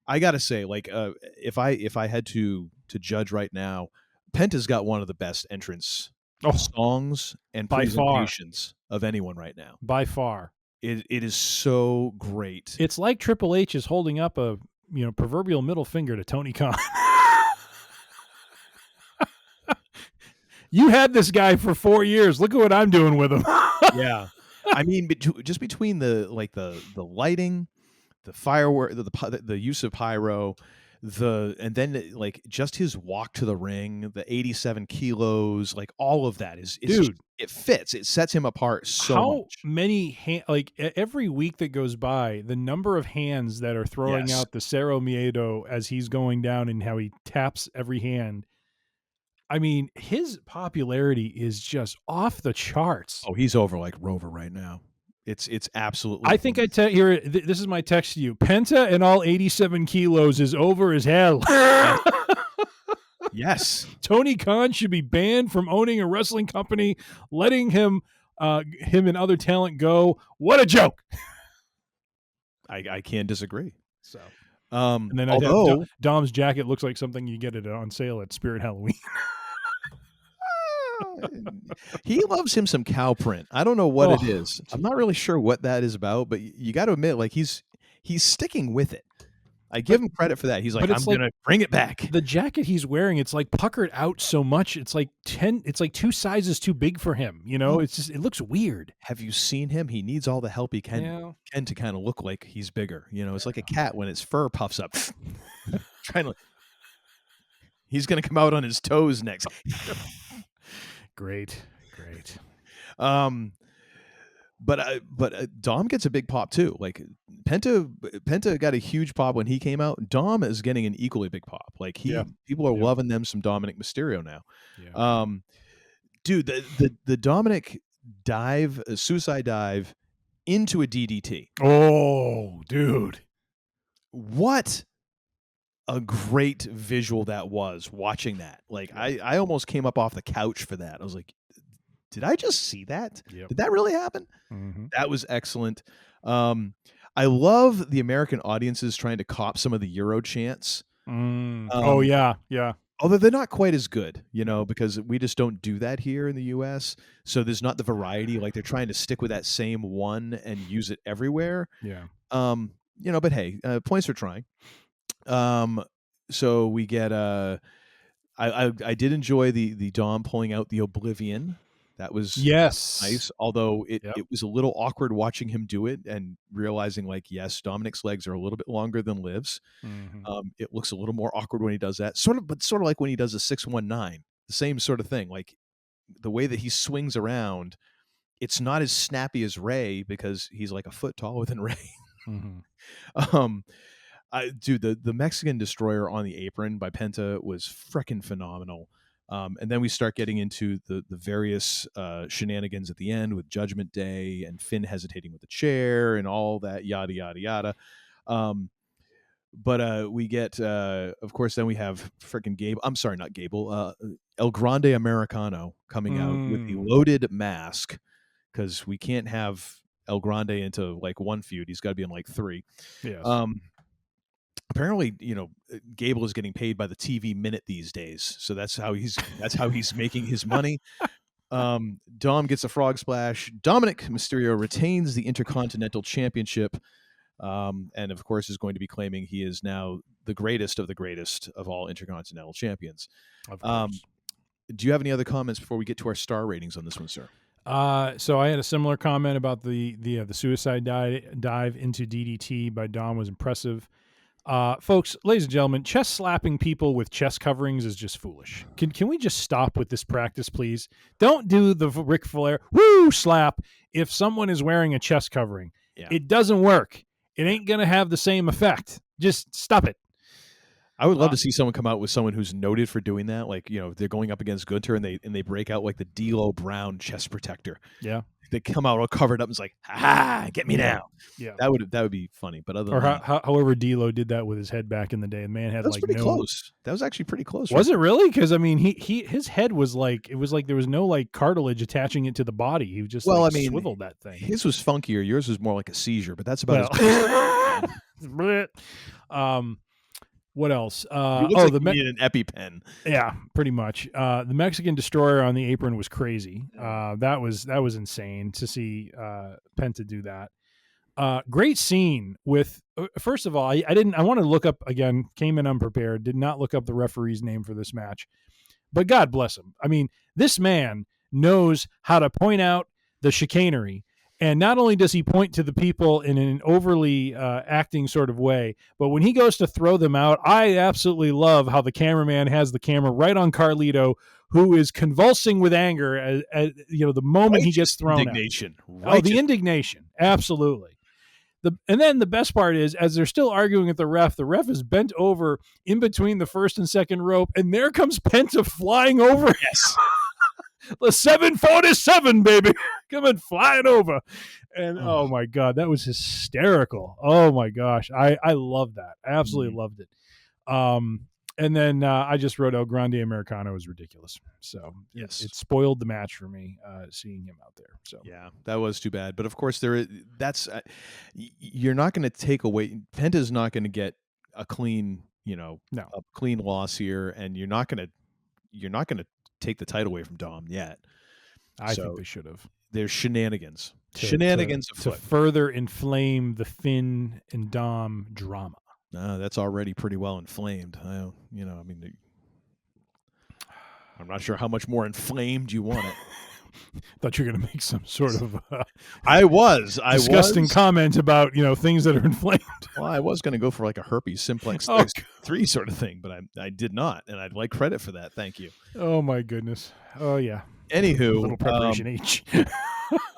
I gotta say, like, if I had to judge right now, Penta's got one of the best entrance songs and by presentations of anyone right now. By far. It is so great. It's like Triple H is holding up a proverbial middle finger to Tony Khan. You had this guy for 4 years. Look at what I'm doing with him. Yeah, I mean, just between the lighting, the firework, the use of pyro, and then like just his walk to the ring, the 87 kilos, like all of that is dude. It fits. It sets him apart so much. How many every week that goes by, the number of hands that are throwing out the Cero Miedo as he's going down, and how he taps every hand. I mean, his popularity is just off the charts. Oh, he's over like Rover right now. It's absolutely. I think here. This is my text to you. Penta and all 87 kilos is over as hell. Yes. Tony Khan should be banned from owning a wrestling company, letting him and other talent go. What a joke. I can't disagree. So, and then Dom's jacket looks like something you get it on sale at Spirit Halloween. He loves him some cow print. I don't know what it is. I'm not really sure what that is about, but you got to admit, like he's sticking with it. I give him credit for that. He's like, I'm going to bring it back. The jacket he's wearing, it's like puckered out so much. It's like 2 sizes too big for him. You know, it's just, it looks weird. Have you seen him? He needs all the help he can to kind of look like he's bigger. You know, it's like a cat when its fur puffs up. He's going to come out on his toes next. Great. But Dom gets a big pop too. Like Penta got a huge pop when he came out. Dom is getting an equally big pop. Like people are loving them some Dominic Mysterio now. Yeah. Dude, the Dominic dive, suicide dive into a DDT. Oh, dude. What a great visual that was watching that. Like I almost came up off the couch for that. I was like, did I just see that? Yep. Did that really happen? Mm-hmm. That was excellent. I love the American audiences trying to cop some of the Euro chants. Oh yeah. Although they're not quite as good, you know, because we just don't do that here in the U.S. So there's not the variety. Like they're trying to stick with that same one and use it everywhere. Yeah. You know, but hey, points for trying. So we get I did enjoy the Dom pulling out the Oblivion. That was nice, although it was a little awkward watching him do it and realizing, like, yes, Dominic's legs are a little bit longer than Liv's. Mm-hmm. It looks a little more awkward when he does that, sort of like when he does a 619, the same sort of thing. Like the way that he swings around, it's not as snappy as Ray because he's like a foot taller than Ray. Mm-hmm. Dude, the Mexican Destroyer on the apron by Penta was freaking phenomenal. And then we start getting into the various shenanigans at the end with Judgment Day and Finn hesitating with the chair and all that yada yada yada. But we get, of course, then we have freaking Gable. I'm sorry, not Gable. El Grande Americano coming out with the loaded mask because we can't have El Grande into like one feud. He's got to be in like 3. Yes. Apparently, you know, Gable is getting paid by the TV minute these days, so that's how he's making his money. Dom gets a frog splash. Dominic Mysterio retains the Intercontinental Championship, and of course is going to be claiming he is now the greatest of all Intercontinental Champions. Of course. Do you have any other comments before we get to our star ratings on this one, sir? So I had a similar comment about the suicide dive into DDT by Dom was impressive. Folks, ladies and gentlemen, chest slapping people with chest coverings is just foolish. Can we just stop with this practice, please? Don't do the Ric Flair woo slap if someone is wearing a chest covering. Yeah. It doesn't work. It ain't going to have the same effect. Just stop it. I would love to see someone come out with someone who's noted for doing that. Like, you know, they're going up against Gunter and they break out like the D'Lo Brown chest protector. Yeah. They come out all covered up and it's like, ha, get me now. Yeah. That would be funny. But other than however D'Lo did that with his head back in the day. The man had like pretty close. That was actually pretty close. Was it really? Because I mean his head was like there was no like cartilage attaching it to the body. He just swiveled that thing. His was funkier. Yours was more like a seizure, but that's about as what else? You need an EpiPen. Yeah, pretty much. The Mexican Destroyer on the apron was crazy. That was insane to see Penta do that. Great scene with. First of all, I wanted to look up again. Came in unprepared. Did not look up the referee's name for this match. But God bless him. I mean, this man knows how to point out the chicanery. And not only does he point to the people in an overly acting sort of way, but when he goes to throw them out, I absolutely love how the cameraman has the camera right on Carlito, who is convulsing with anger at the moment he gets thrown indignation. out. Oh, the indignation. Absolutely. And then the best part is, as they're still arguing with the ref is bent over in between the first and second rope, and there comes Penta flying over. Yes. The 747, baby, coming flying over. And oh my God, that was hysterical. Oh my gosh. I love that. I absolutely loved it. And then I just wrote El Grande Americano is ridiculous. So Yes, it spoiled the match for me seeing him out there. So yeah, that was too bad. But of course, you're not going to take away. Penta's not going to get a clean, a clean loss here, and you're not going to take the title away from Dom yet. I think they should have. There's shenanigans to afoot. Further inflame the Finn and Dom drama. No, that's already pretty well inflamed. I'm not sure how much more inflamed you want it. Thought you were going to make some sort of disgusting comment about things that are inflamed. Well, I was going to go for like a herpes simplex 3 sort of thing, but I did not, and I'd like credit for that. Thank you. Oh my goodness. Oh yeah. Anywho, a little preparation each.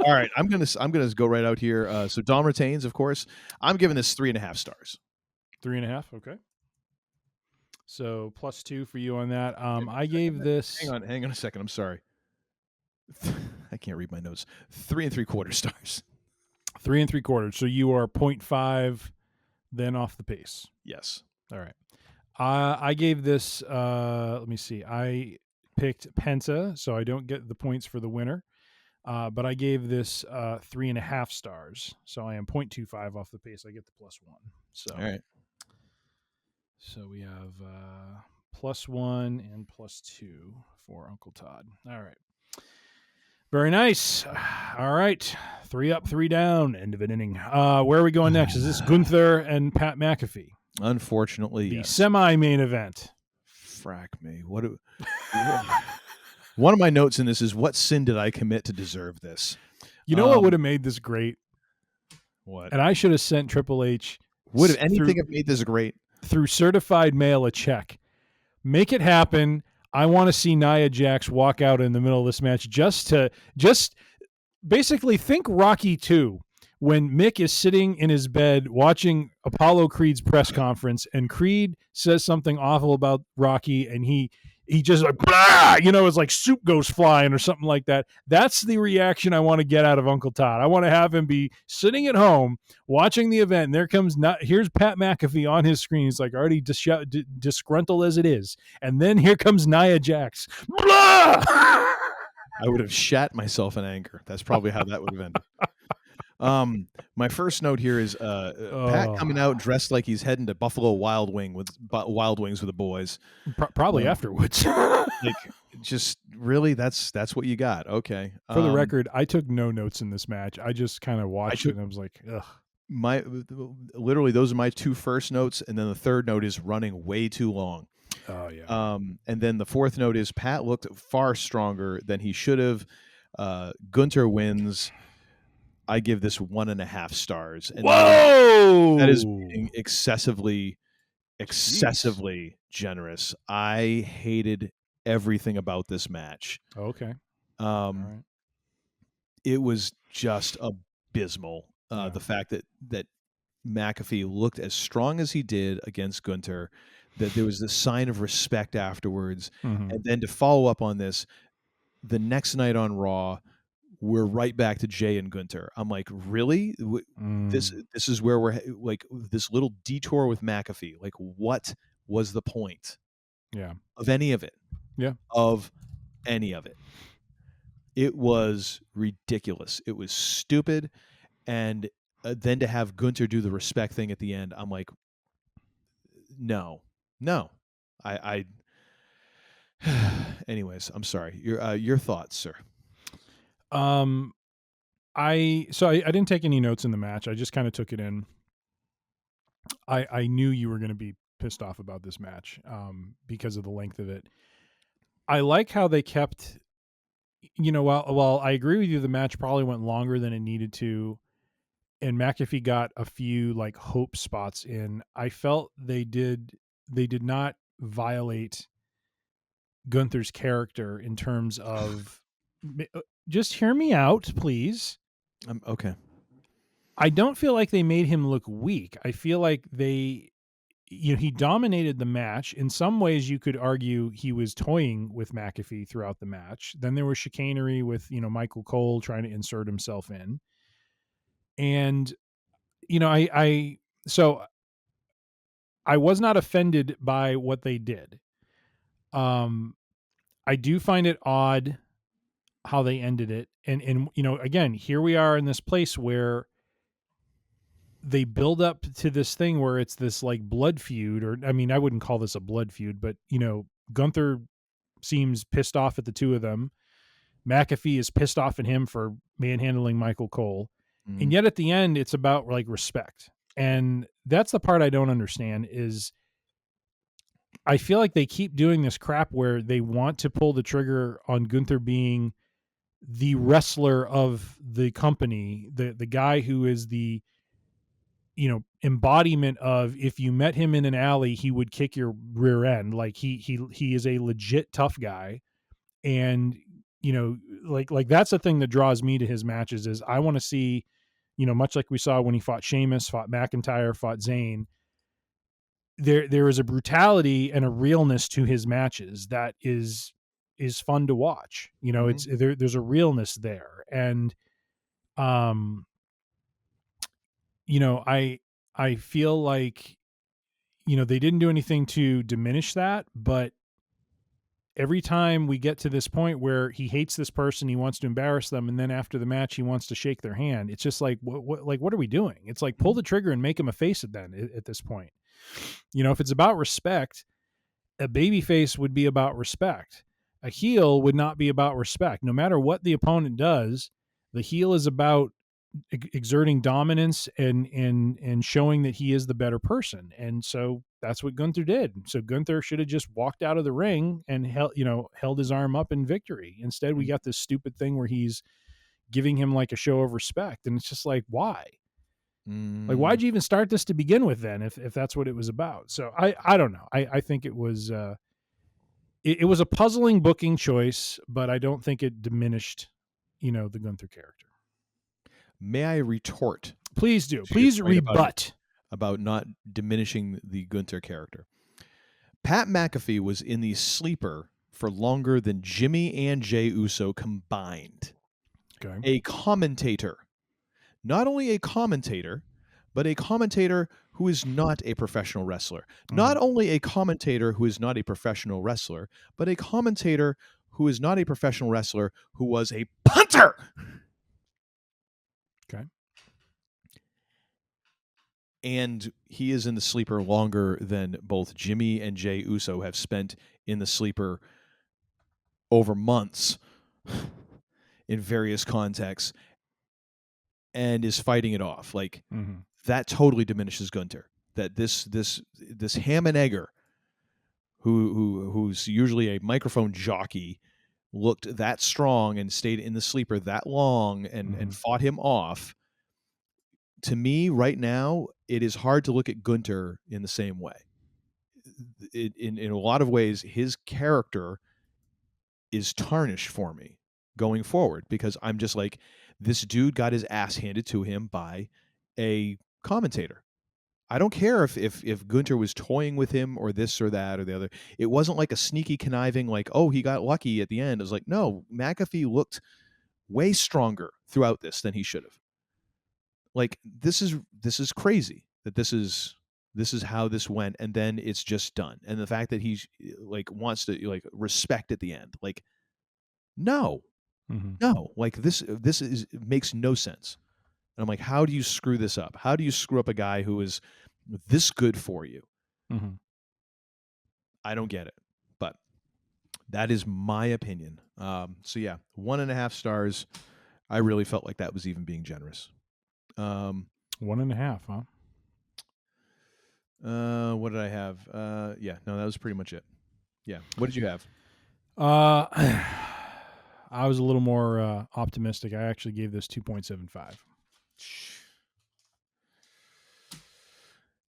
All right, I'm gonna go right out here. So Dom retains, of course. I'm giving this 3.5 stars. 3.5. Okay. So +2 for you on that. I gave this. Hang on a second. I'm sorry. I can't read my notes. 3 3/4 stars. 3 3/4. So you are 0.5 then off the pace. Yes. All right. I gave this. Let me see. I picked Penta, so I don't get the points for the winner. But I gave this 3.5 stars. So I am 0.25 off the pace. I get the +1. So all right. So we have +1 and +2 for Uncle Todd. All right. Very nice. All right. 3 up, 3 down. End of an inning. Where are we going next? Is this Gunther and Pat McAfee? Unfortunately, the semi-main event. Frack me. One of my notes in this is, what sin did I commit to deserve this? You know what would have made this great? What? And I should have sent Triple H. Would have anything have made this great? Through certified mail a check. Make it happen. I want to see Nia Jax walk out in the middle of this match just basically think Rocky 2 when Mick is sitting in his bed watching Apollo Creed's press conference and Creed says something awful about Rocky and he just like, blah, it's like soup goes flying or something like that. That's the reaction I want to get out of Uncle Todd. I want to have him be sitting at home watching the event. And here's Pat McAfee on his screen. He's like already disgruntled as it is. And then here comes Nia Jax. Blah! I would have shat myself in anger. That's probably how that would have ended. My first note here is Pat coming out dressed like he's heading to Buffalo Wild Wings with the boys. Probably afterwards. Like, just really, that's what you got. Okay. For the record, I took no notes in this match. I just kind of watched it and I was like, ugh. Literally, those are my 2 first notes, and then the third note is running way too long. Oh yeah. And then the fourth note is Pat looked far stronger than he should have. Gunther wins. I give this 1.5 stars. And whoa! That is being excessively generous. I hated everything about this match. Okay. All right. It was just abysmal. The fact that McAfee looked as strong as he did against Gunther, that there was this sign of respect afterwards. Mm-hmm. And then to follow up on this, the next night on Raw, we're right back to Jay and Gunther. I'm like, really? This is where we're like, this little detour with McAfee. Like, what was the point? Yeah. Of any of it? Yeah. Of any of it? It was ridiculous. It was stupid. And then to have Gunther do the respect thing at the end, I'm like, no. I anyways, I'm sorry. Your thoughts, sir. I didn't take any notes in the match. I just kind of took it in. I knew you were going to be pissed off about this match because of the length of it. I like how they kept, while I agree with you, the match probably went longer than it needed to, and McAfee got a few like hope spots in. I felt they did not violate Gunther's character in terms of. Just hear me out, please. Okay. I don't feel like they made him look weak. I feel like he dominated the match. In some ways, you could argue he was toying with McAfee throughout the match. Then there was chicanery with, Michael Cole trying to insert himself in. And, so I was not offended by what they did. I do find it odd how they ended it. And again, here we are in this place where they build up to this thing where it's this like blood feud, or I mean, I wouldn't call this a blood feud, but Gunther seems pissed off at the two of them. McAfee is pissed off at him for manhandling Michael Cole. Mm-hmm. And yet at the end, it's about like respect. And that's the part I don't understand is I feel like they keep doing this crap where they want to pull the trigger on Gunther being the wrestler of the company, the guy who is the embodiment of, if you met him in an alley, he would kick your rear end. Like he is a legit tough guy. And, like that's the thing that draws me to his matches is I want to see, much like we saw when he fought Sheamus, fought McIntyre, fought Zayn, there is a brutality and a realness to his matches that is fun to watch. It's there's a realness there. And, I feel like, they didn't do anything to diminish that, but every time we get to this point where he hates this person, he wants to embarrass them, and then after the match, he wants to shake their hand. It's just like, what are we doing? It's like, pull the trigger and make him a face at this point. If it's about respect, a babyface would be about respect. A heel would not be about respect. No matter what the opponent does, the heel is about exerting dominance and showing that he is the better person. And so that's what Gunther did. So Gunther should have just walked out of the ring and held his arm up in victory. Instead, we got this stupid thing where he's giving him like a show of respect. And it's just like, why? Like, why'd you even start this to begin with then, if that's what it was about? So I don't know. I think it was it was a puzzling booking choice, but I don't think it diminished, the Gunther character. May I retort? Please do. Please rebut. About not diminishing the Gunther character. Pat McAfee was in the sleeper for longer than Jimmy and Jey Uso combined. Okay. A commentator. Not only a commentator, but a commentator who is not a professional wrestler. Mm-hmm. Not only a commentator who is not a professional wrestler, but a commentator who is not a professional wrestler who was a punter. Okay. And he is in the sleeper longer than both Jimmy and Jey Uso have spent in the sleeper over months in various contexts, and is fighting it off. Like, that totally diminishes Gunther. That this ham and egger, who's usually a microphone jockey, looked that strong and stayed in the sleeper that long and fought him off. To me, right now, it is hard to look at Gunther in the same way. In a lot of ways, his character is tarnished for me going forward, because I'm just like, this dude got his ass handed to him by a commentator. I don't care if Gunther was toying with him or this or that or the other. It wasn't like a sneaky conniving, like, oh, he got lucky at the end. It was like, no, McAfee looked way stronger throughout this than he should have. Like, this is crazy that this is how this went, and then it's just done. And the fact that he's like wants to like respect at the end, like, no, like this makes no sense. And I'm like, how do you screw this up? How do you screw up a guy who is this good for you? I don't get it, but that is my opinion. So yeah, 1.5 stars. I really felt like that was even being generous. 1.5, huh? What did I have? Yeah, no, that was pretty much it. Yeah. What did you have? I was a little more optimistic. I actually gave this 2.75.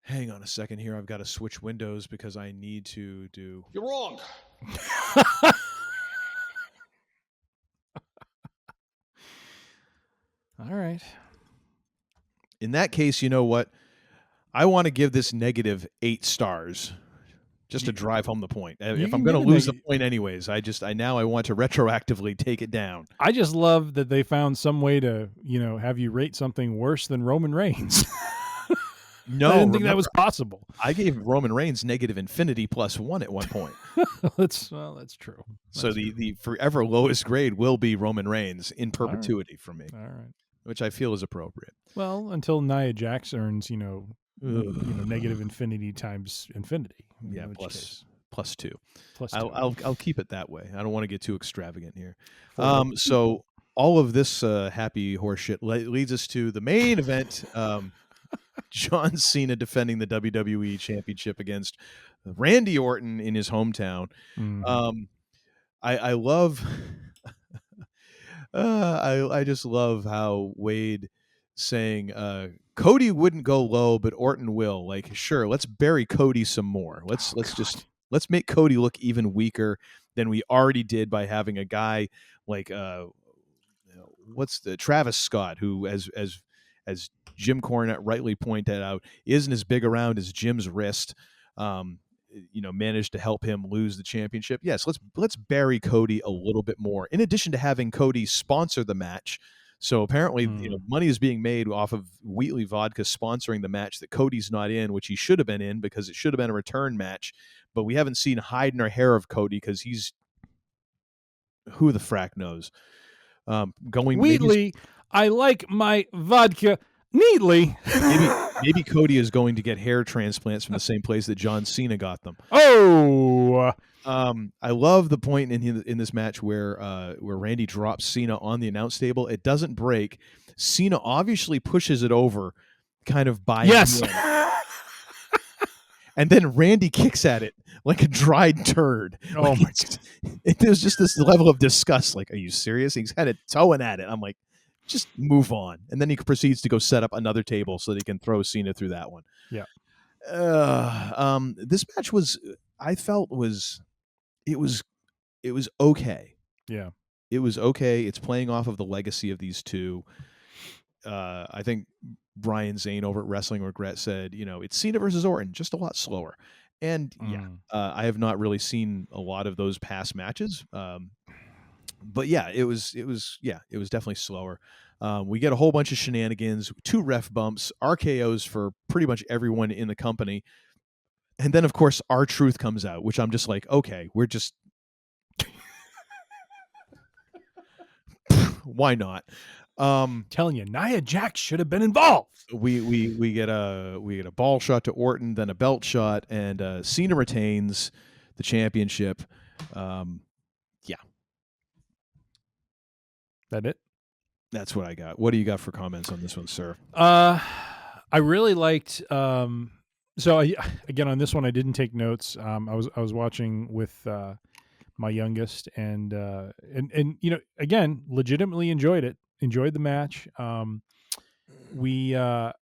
Hang on a second here. I've got to switch windows because I need to do... You're wrong. All right. In that case, you know what? I want to give this negative 8 stars just to drive home the point. You If I'm can going to give a lose the point anyways, I want to retroactively take it down. I just love that they found some way to, have you rate something worse than Roman Reigns. No, I didn't think that was possible. I gave Roman Reigns negative infinity +1 at one point. That's true. So the forever lowest grade will be Roman Reigns in perpetuity from me. All right. Which I feel is appropriate. Well, until Nia Jax earns, negative infinity times infinity. Yeah, plus 2. Plus 2. I'll keep it that way. I don't want to get too extravagant here. So all of this happy horseshit leads us to the main event. John Cena defending the WWE Championship against Randy Orton in his hometown. Mm-hmm. I love I just love how Wade saying Cody wouldn't go low, but Orton will. Like, sure, let's bury Cody some more. Let's make Cody look even weaker than we already did by having a guy like what's the Travis Scott, who as Jim Cornette rightly pointed out, isn't as big around as Jim's wrist. Managed to help him lose the championship. Yes, let's bury Cody a little bit more. In addition to having Cody sponsor the match, so apparently money is being made off of Wheatley Vodka sponsoring the match that Cody's not in, which he should have been in because it should have been a return match. But we haven't seen hide nor hair of Cody because he's who the frack knows. Going Wheatley, I like my vodka neatly. Maybe Cody is going to get hair transplants from the same place that John Cena got them. Oh, I love the point in this match where Randy drops Cena on the announce table. It doesn't break. Cena obviously pushes it over, kind of by yes. And then Randy kicks at it like a dried turd. Oh my God! There's just this level of disgust. Like, are you serious? He's had it towing at it. I'm like, just move on. And then he proceeds to go set up another table so that he can throw Cena through that one. Yeah. This match I felt it was okay. Yeah. It was okay. It's playing off of the legacy of these two. I think Brian Zane over at Wrestling Regret said, it's Cena versus Orton, just a lot slower. And I have not really seen a lot of those past matches. But yeah, it was definitely slower. We get a whole bunch of shenanigans, 2 ref bumps, RKOs for pretty much everyone in the company. And then, of course, R-Truth comes out, which I'm just like, okay, we're just... Why not? Telling you, Nia Jax should have been involved. We get a ball shot to Orton, then a belt shot, and Cena retains the championship. Yeah. That it? That's what I got. What do you got for comments on this one, sir? I really liked. So again, on this one, I didn't take notes. I was watching with my youngest, and again, legitimately enjoyed it. Enjoyed the match. We really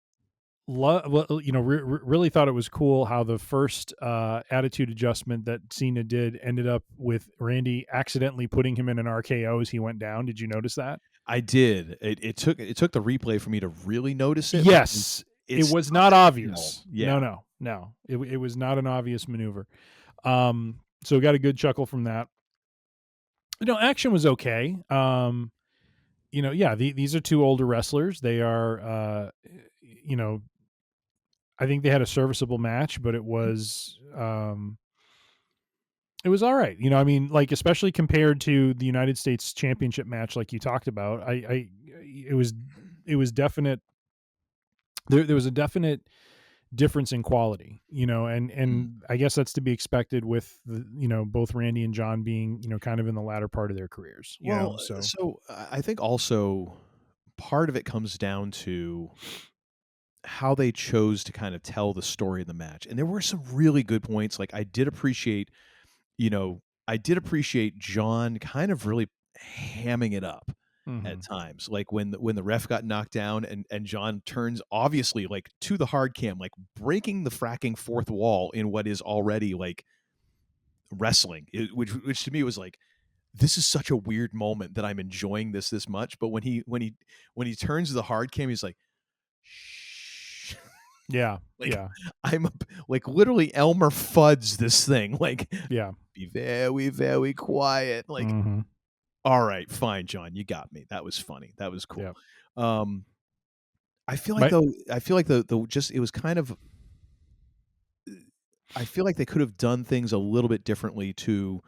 thought it was cool how the first attitude adjustment that Cena did ended up with Randy accidentally putting him in an RKO as he went down. Did you notice that? I did. It took the replay for me to really notice it. Yes, it was not obvious. Yeah. No. It was not an obvious maneuver. So we got a good chuckle from that. Action was okay. These are 2 older wrestlers. They are, I think they had a serviceable match, but it was all right. Especially compared to the United States Championship match, like you talked about, it was definite. There was a definite difference in quality, and I guess that's to be expected with both Randy and John being, kind of in the latter part of their careers. So I think also part of it comes down to how they chose to kind of tell the story of the match. And there were some really good points. Like I did appreciate John kind of really hamming it up at times. Like when the ref got knocked down and John turns obviously like to the hard cam, like breaking the fracking fourth wall in what is already like wrestling, which to me was like, this is such a weird moment that I'm enjoying this much. But when he turns to the hard cam, he's like, Yeah. Like, yeah. like literally Elmer Fudd's this thing. Like, Yeah. be very, very quiet. Like, Mm-hmm. all right, fine, John, you got me. That was funny. That was cool. Yeah. I feel like the just it was kind of. I feel like they could have done things a little bit differently to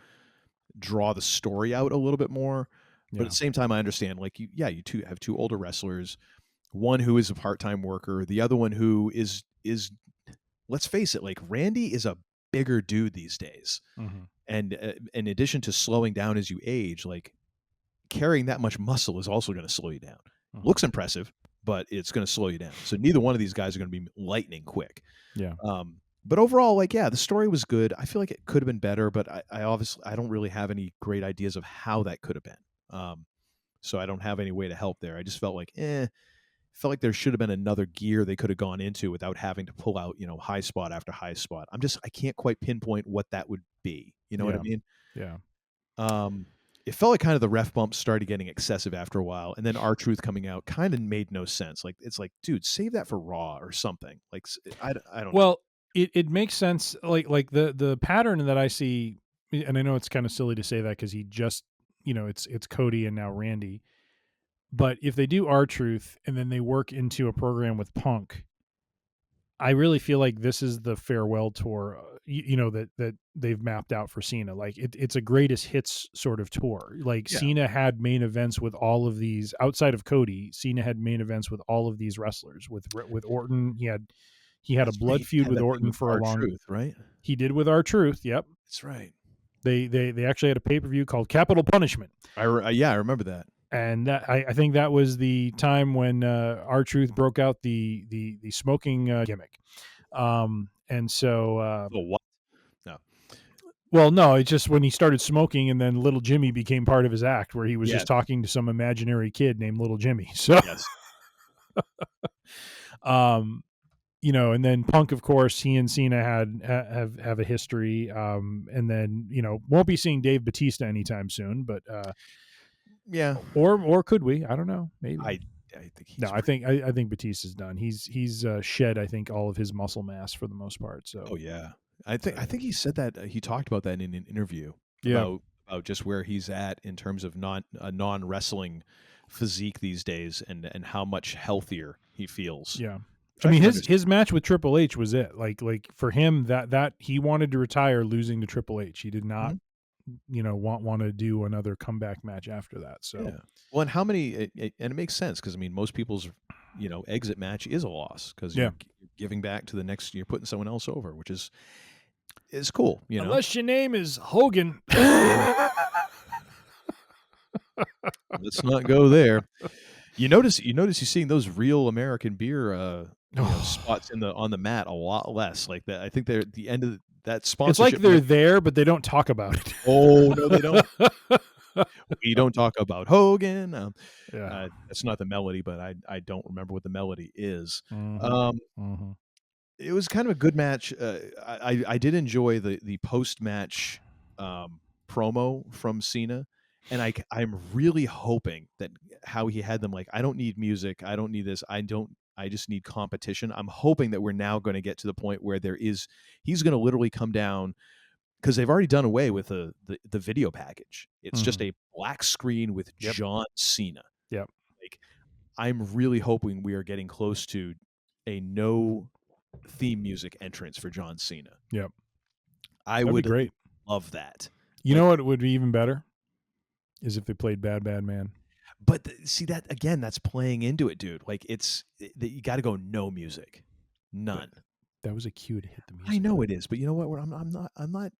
draw the story out a little bit more. But at the same time, I understand. Like, you have two older wrestlers, one who is a part-time worker, the other one who is. Let's face it, like Randy is a bigger dude these days, and in addition to slowing down as you age, like carrying that much muscle is also going to slow you down. Looks impressive, but it's going to slow you down. So neither one of these guys are going to be lightning quick. Yeah. But overall, like, the story was good. I feel like it could have been better, but I obviously I don't really have any great ideas of how that could have been. So I don't have any way to help there. I just felt like, felt like there should have been another gear they could have gone into without having to pull out, high spot after high spot. I can't quite pinpoint what that would be. You know what I mean? Yeah. It felt like kind of the ref bumps started getting excessive after a while, and then R-Truth coming out kind of made no sense. Like, it's like, dude, save that for Raw or something. Like, I don't know. Well, it makes sense. Like the pattern that I see, and I know it's kind of silly to say that because he just, it's Cody and now Randy. But if they do R-Truth and then they work into a program with Punk, I really feel like this is the farewell tour, that they've mapped out for Cena. Like, it's a greatest hits sort of tour. Like, Cena had main events with all of these outside of Cody. Cena had main events with all of these wrestlers. With Orton, he had a blood feud with Orton for a long time, right? He did with R-Truth. Yep, that's right. They actually had a pay-per-view called Capital Punishment. I remember that. And that, I think that was the time when R-Truth broke out the smoking gimmick. And so what? No. Well, no, it's just when he started smoking, and then Little Jimmy became part of his act, where he was just talking to some imaginary kid named Little Jimmy. So, and then Punk, of course, he and Cena have a history. And then won't be seeing Dave Bautista anytime soon, but. Or could we? I don't know. Maybe. I think he's I think Batista's done. He's shed, I think, all of his muscle mass for the most part. So I think he said that he talked about that in an interview. About just where he's at in terms of non-wrestling physique these days, and how much healthier he feels. Yeah. I mean, his match with Triple H was it. Like for him, that he wanted to retire losing to Triple H. He did not want to do another comeback match after that. So well, and how many and it makes sense, because I mean, most people's exit match is a loss, because you're giving back to the next, you're putting someone else over, which is cool, unless your name is Hogan. Let's not go there. You notice you're seeing those real American beer spots on the mat a lot less. Like that, I think they're at the end of that sponsorship. It's like they're there, but they don't talk about it. Oh, no, they don't. We don't talk about Hogan. That's not the melody, but I don't remember what the melody is. It was kind of a good match. I did enjoy the post-match promo from Cena, and I'm really hoping that how he had them, like, I don't need music, I don't need this, I just need competition. I'm hoping that we're now going to get to the point where he's going to literally come down, because they've already done away with the video package. It's just a black screen with John Cena. Yep. Like, I'm really hoping we are getting close to a no theme music entrance for John Cena. Yep. That'd would be great. Love that. You know what would be even better is if they played Bad Bad Man. But see, that again, that's playing into it, dude. Like, you got to go no music, none. That was a cue to hit the music. I know it is, but you know what? I'm not.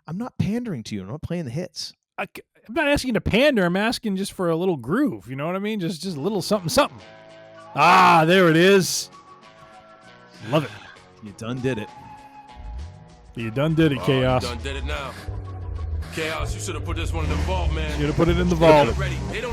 I'm not pandering to you. I'm not playing the hits. I'm not asking to pander. I'm asking just for a little groove. You know what I mean? Just a little something. Ah, there it is. Love it. You done did it. You done did it, Chaos. You done did it now. Chaos, you should have put this one in the vault, man. You should have put it in the vault. I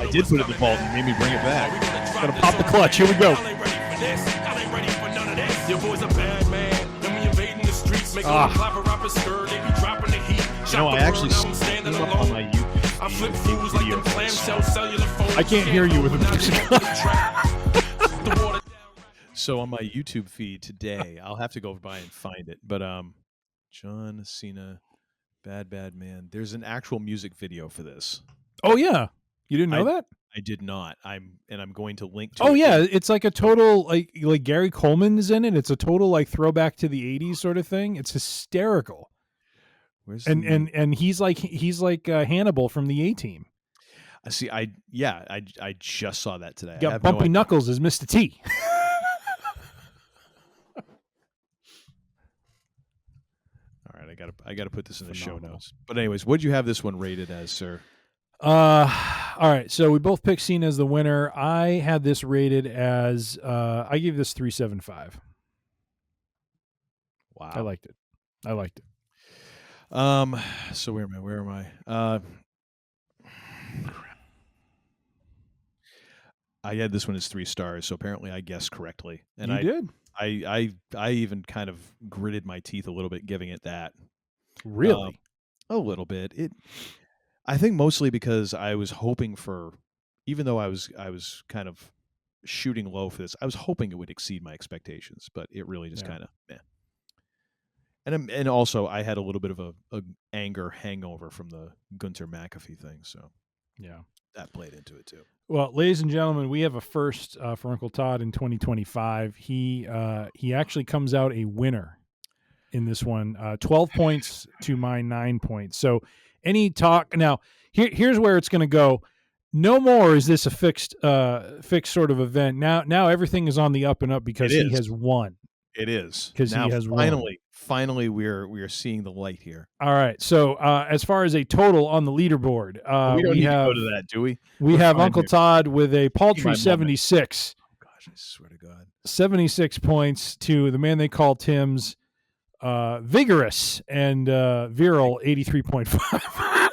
did put it in the vault. You made me bring it back. Gonna pop the clutch. Here we go. Y'all ain't ready for this. Y'all ain't ready for none of this. Your boy's a bad man. Then we invading the streets, making them clap a rapper skirt. They be dropping the heat. I actually standing up on my YouTube. I flip fools like them clamshell cellular phones. I can't hear you with the music. So on my YouTube feed today, I'll have to go by and find it. But John Cena, Bad Man. There's an actual music video for this. Oh yeah, you didn't know that? I did not. I'm going to link to. Oh it. yeah, it's like a total like Gary Coleman is in it. It's a total like throwback to the '80s sort of thing. It's hysterical. And he's like Hannibal from the A-Team. See, I just saw that today. Got Bumpy Knuckles as Mr. T. All right, I gotta put this in the show notes. But anyways, what'd you have this one rated as, sir? All right, so we both picked Cena as the winner. I had this rated as I gave this 3.75. Wow, I liked it. So where am I? I had this one as 3 stars, so apparently I guessed correctly. And you did. I even kind of gritted my teeth a little bit giving it that. Really? A little bit. I think mostly because I was hoping for, even though I was kind of shooting low for this, I was hoping it would exceed my expectations, but it really just kind of meh. And also I had a little bit of a anger hangover from the Gunter McAfee thing, so yeah, that played into it too. Well, ladies and gentlemen, we have a first for Uncle Todd in 2025. He actually comes out a winner in this one, 12 points to my 9 points. So any talk now, here's where it's going to go. No more is this a fixed sort of event. Now everything is on the up and up because he has won. It is because he has won. Finally, we are seeing the light here. All right. So as far as a total on the leaderboard, we don't need to go to that, do we? We have Uncle Todd with a paltry 76. Oh gosh, I swear to God, 76 points to the man they call Tim's vigorous and virile 83.5.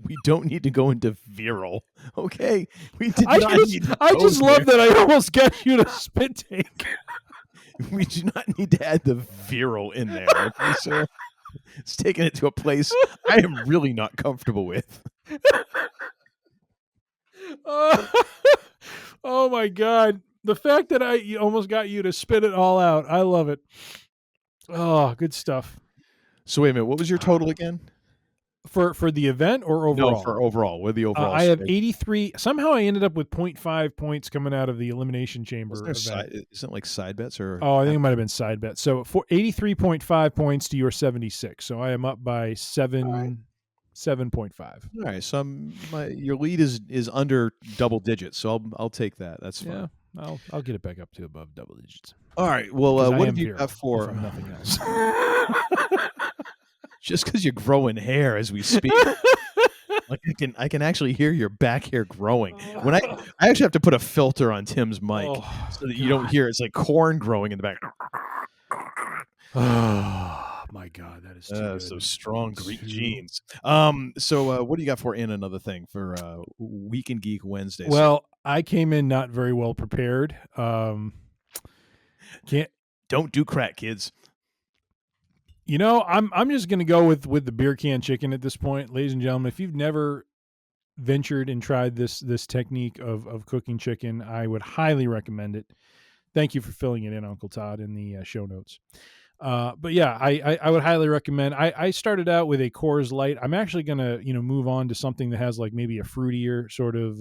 We don't need to go into virile, okay? We did I just love that I almost got you to spit take. We do not need to add the virile in there, okay, sir? It's taking it to a place I am really not comfortable with. Oh my God. The fact that I almost got you to spit it all out. I love it. Oh, good stuff. So wait a minute. What was your total again? For the event or overall? No, for overall. What are the overall? I have 83. Somehow I ended up with 0.5 points coming out of the Elimination Chamber event. Isn't it like side bets? Or I think it might have been side bets. So for 83.5 points to your 76. So I am up by 7.5. All right. So your lead is under double digits. So I'll take that. That's fine. Yeah, I'll get it back up to above double digits. All right. Well, what have you got for nothing else? Just because you're growing hair as we speak. Like I can actually hear your back hair growing. When I actually have to put a filter on Tim's mic so that you don't hear it's like corn growing in the back. Oh my God, that is too good. So strong Greek genes. So what do you got for in another thing for Week in Geek Wednesday? Well, I came in not very well prepared. Don't do crack, kids. You know, I'm just going to go with the beer can chicken at this point, ladies and gentlemen. If you've never ventured and tried this technique of cooking chicken, I would highly recommend it. Thank you for filling it in, Uncle Todd, in the show notes. But yeah, I would highly recommend. I started out with a Coors Light. I'm actually going to move on to something that has like maybe a fruitier sort of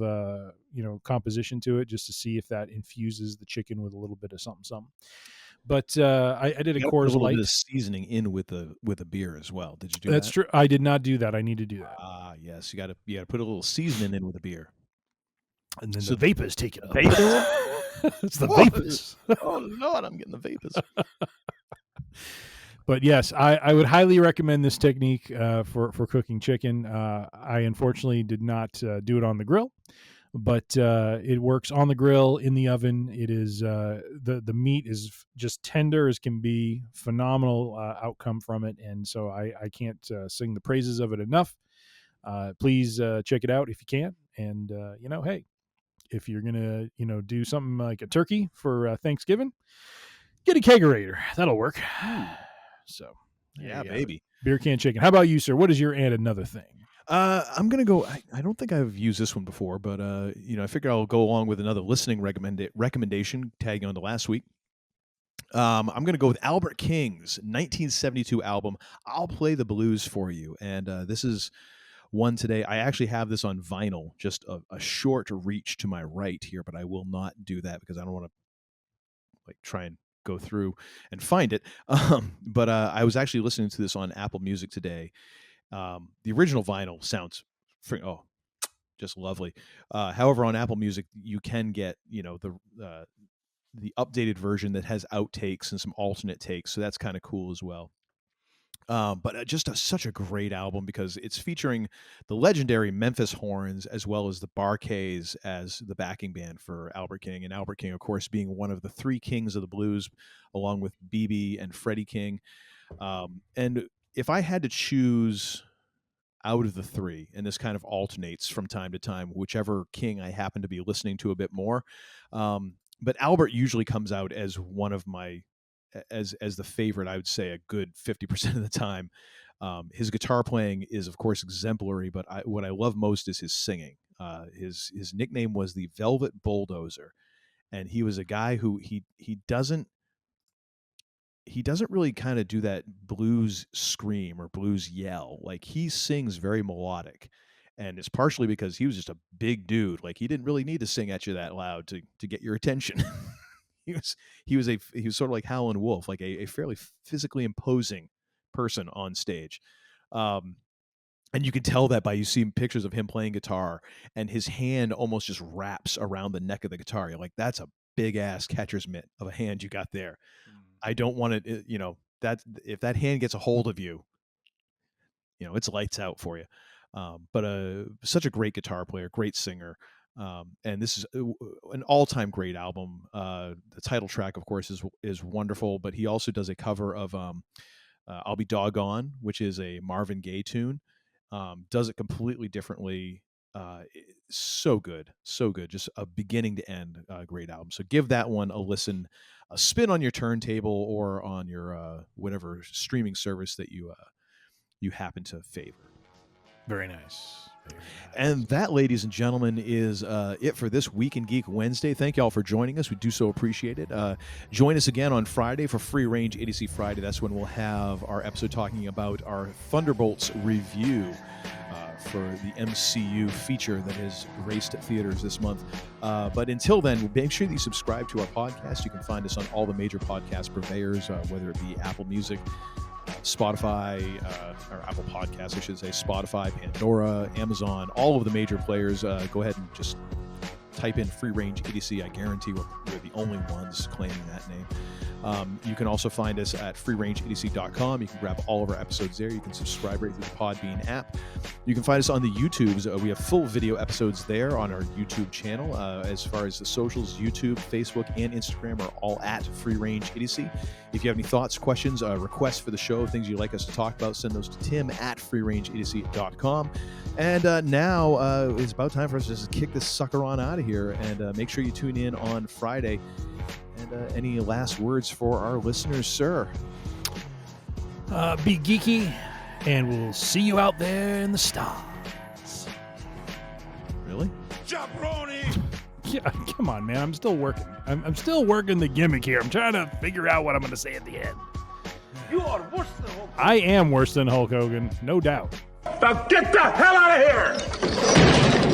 composition to it, just to see if that infuses the chicken with a little bit of something. But I did a Coors Light. Bit of seasoning in with a beer as well. Did you do that? That's true. I did not do that. I need to do that. Ah, yes. You got to put a little seasoning in with a beer, and then the vapors take it up. Vapors? It's the vapors. Oh Lord, I'm getting the vapors. But yes, I would highly recommend this technique for cooking chicken. I unfortunately did not do it on the grill. But it works on the grill, in the oven. It is the meat is just tender as can be. Phenomenal outcome from it, and so I can't sing the praises of it enough. Please check it out if you can. And hey, if you're gonna do something like a turkey for Thanksgiving, get a kegerator. That'll work. So yeah, baby. Beer can chicken. How about you, sir? What is your and another thing? I'm gonna go. I don't think I've used this one before, but I figure I'll go along with another listening recommendation, tagging on to last week. I'm going to go with Albert King's 1972 album, I'll Play the Blues for You. And this is one today. I actually have this on vinyl, just a short reach to my right here, but I will not do that because I don't want to try and go through and find it. But I was actually listening to this on Apple Music today. The original vinyl sounds just lovely. However, on Apple Music, you can get, the updated version that has outtakes and some alternate takes. So that's kind of cool as well. But just such a great album because it's featuring the legendary Memphis Horns as well as the Bar-Kays as the backing band for Albert King. And Albert King, of course, being one of the three kings of the blues, along with B.B. and Freddie King. And if I had to choose out of the three, and this kind of alternates from time to time, whichever king I happen to be listening to a bit more, but Albert usually comes out as one of my, as the favorite, I would say a good 50% of the time. His guitar playing is, of course, exemplary, but what I love most is his singing. His nickname was the Velvet Bulldozer, and he was a guy who he doesn't really kind of do that blues scream or blues yell. Like, he sings very melodic. And it's partially because he was just a big dude. Like, he didn't really need to sing at you that loud to get your attention. he was sort of like Howlin' Wolf, like a fairly physically imposing person on stage. And you can tell that by you see pictures of him playing guitar and his hand almost just wraps around the neck of the guitar. You're like, that's a big ass catcher's mitt of a hand you got there. I don't want it, that if that hand gets a hold of you, it's lights out for you. But such a great guitar player, great singer. And this is an all-time great album. The title track, of course, is wonderful, but he also does a cover of I'll Be Doggone, which is a Marvin Gaye tune. Does it completely differently. So good. Just a beginning to end great album. So give that one a listen, a spin on your turntable or on your whatever streaming service that you happen to favor. Very nice. And that, ladies and gentlemen, is it for this Week in Geek Wednesday. Thank you all for joining us. We do so appreciate it. Join us again on Friday for Free Range Idiocy Friday. That's when we'll have our episode talking about our Thunderbolts review for the MCU feature that has graced theaters this month. But until then, make sure that you subscribe to our podcast. You can find us on all the major podcast purveyors, whether it be Apple Music, Spotify, or Apple Podcasts, I should say, Spotify, Pandora, Amazon, all of the major players. Go ahead and just type in Free Range Idiocy. I guarantee we're the only ones claiming that name. You can also find us at freerangeidiocy.com. You can grab all of our episodes there. You can subscribe right through the Podbean app. You can find us on the YouTubes. We have full video episodes there on our YouTube channel. As far as the socials, YouTube, Facebook, and Instagram are all at Free Range Idiocy. If you have any thoughts, questions, requests for the show, things you'd like us to talk about, send those to Tim at freerangeidiocy.com. And now it's about time for us to just kick this sucker on out of here. And make sure you tune in on Friday. And any last words for our listeners, sir? Be geeky, and we'll see you out there in the stars. Really? Jabroni! Yeah, come on, man. I'm still working. I'm still working the gimmick here. I'm trying to figure out what I'm going to say at the end. You are worse than Hulk. I am worse than Hulk Hogan, no doubt. Now get the hell out of here!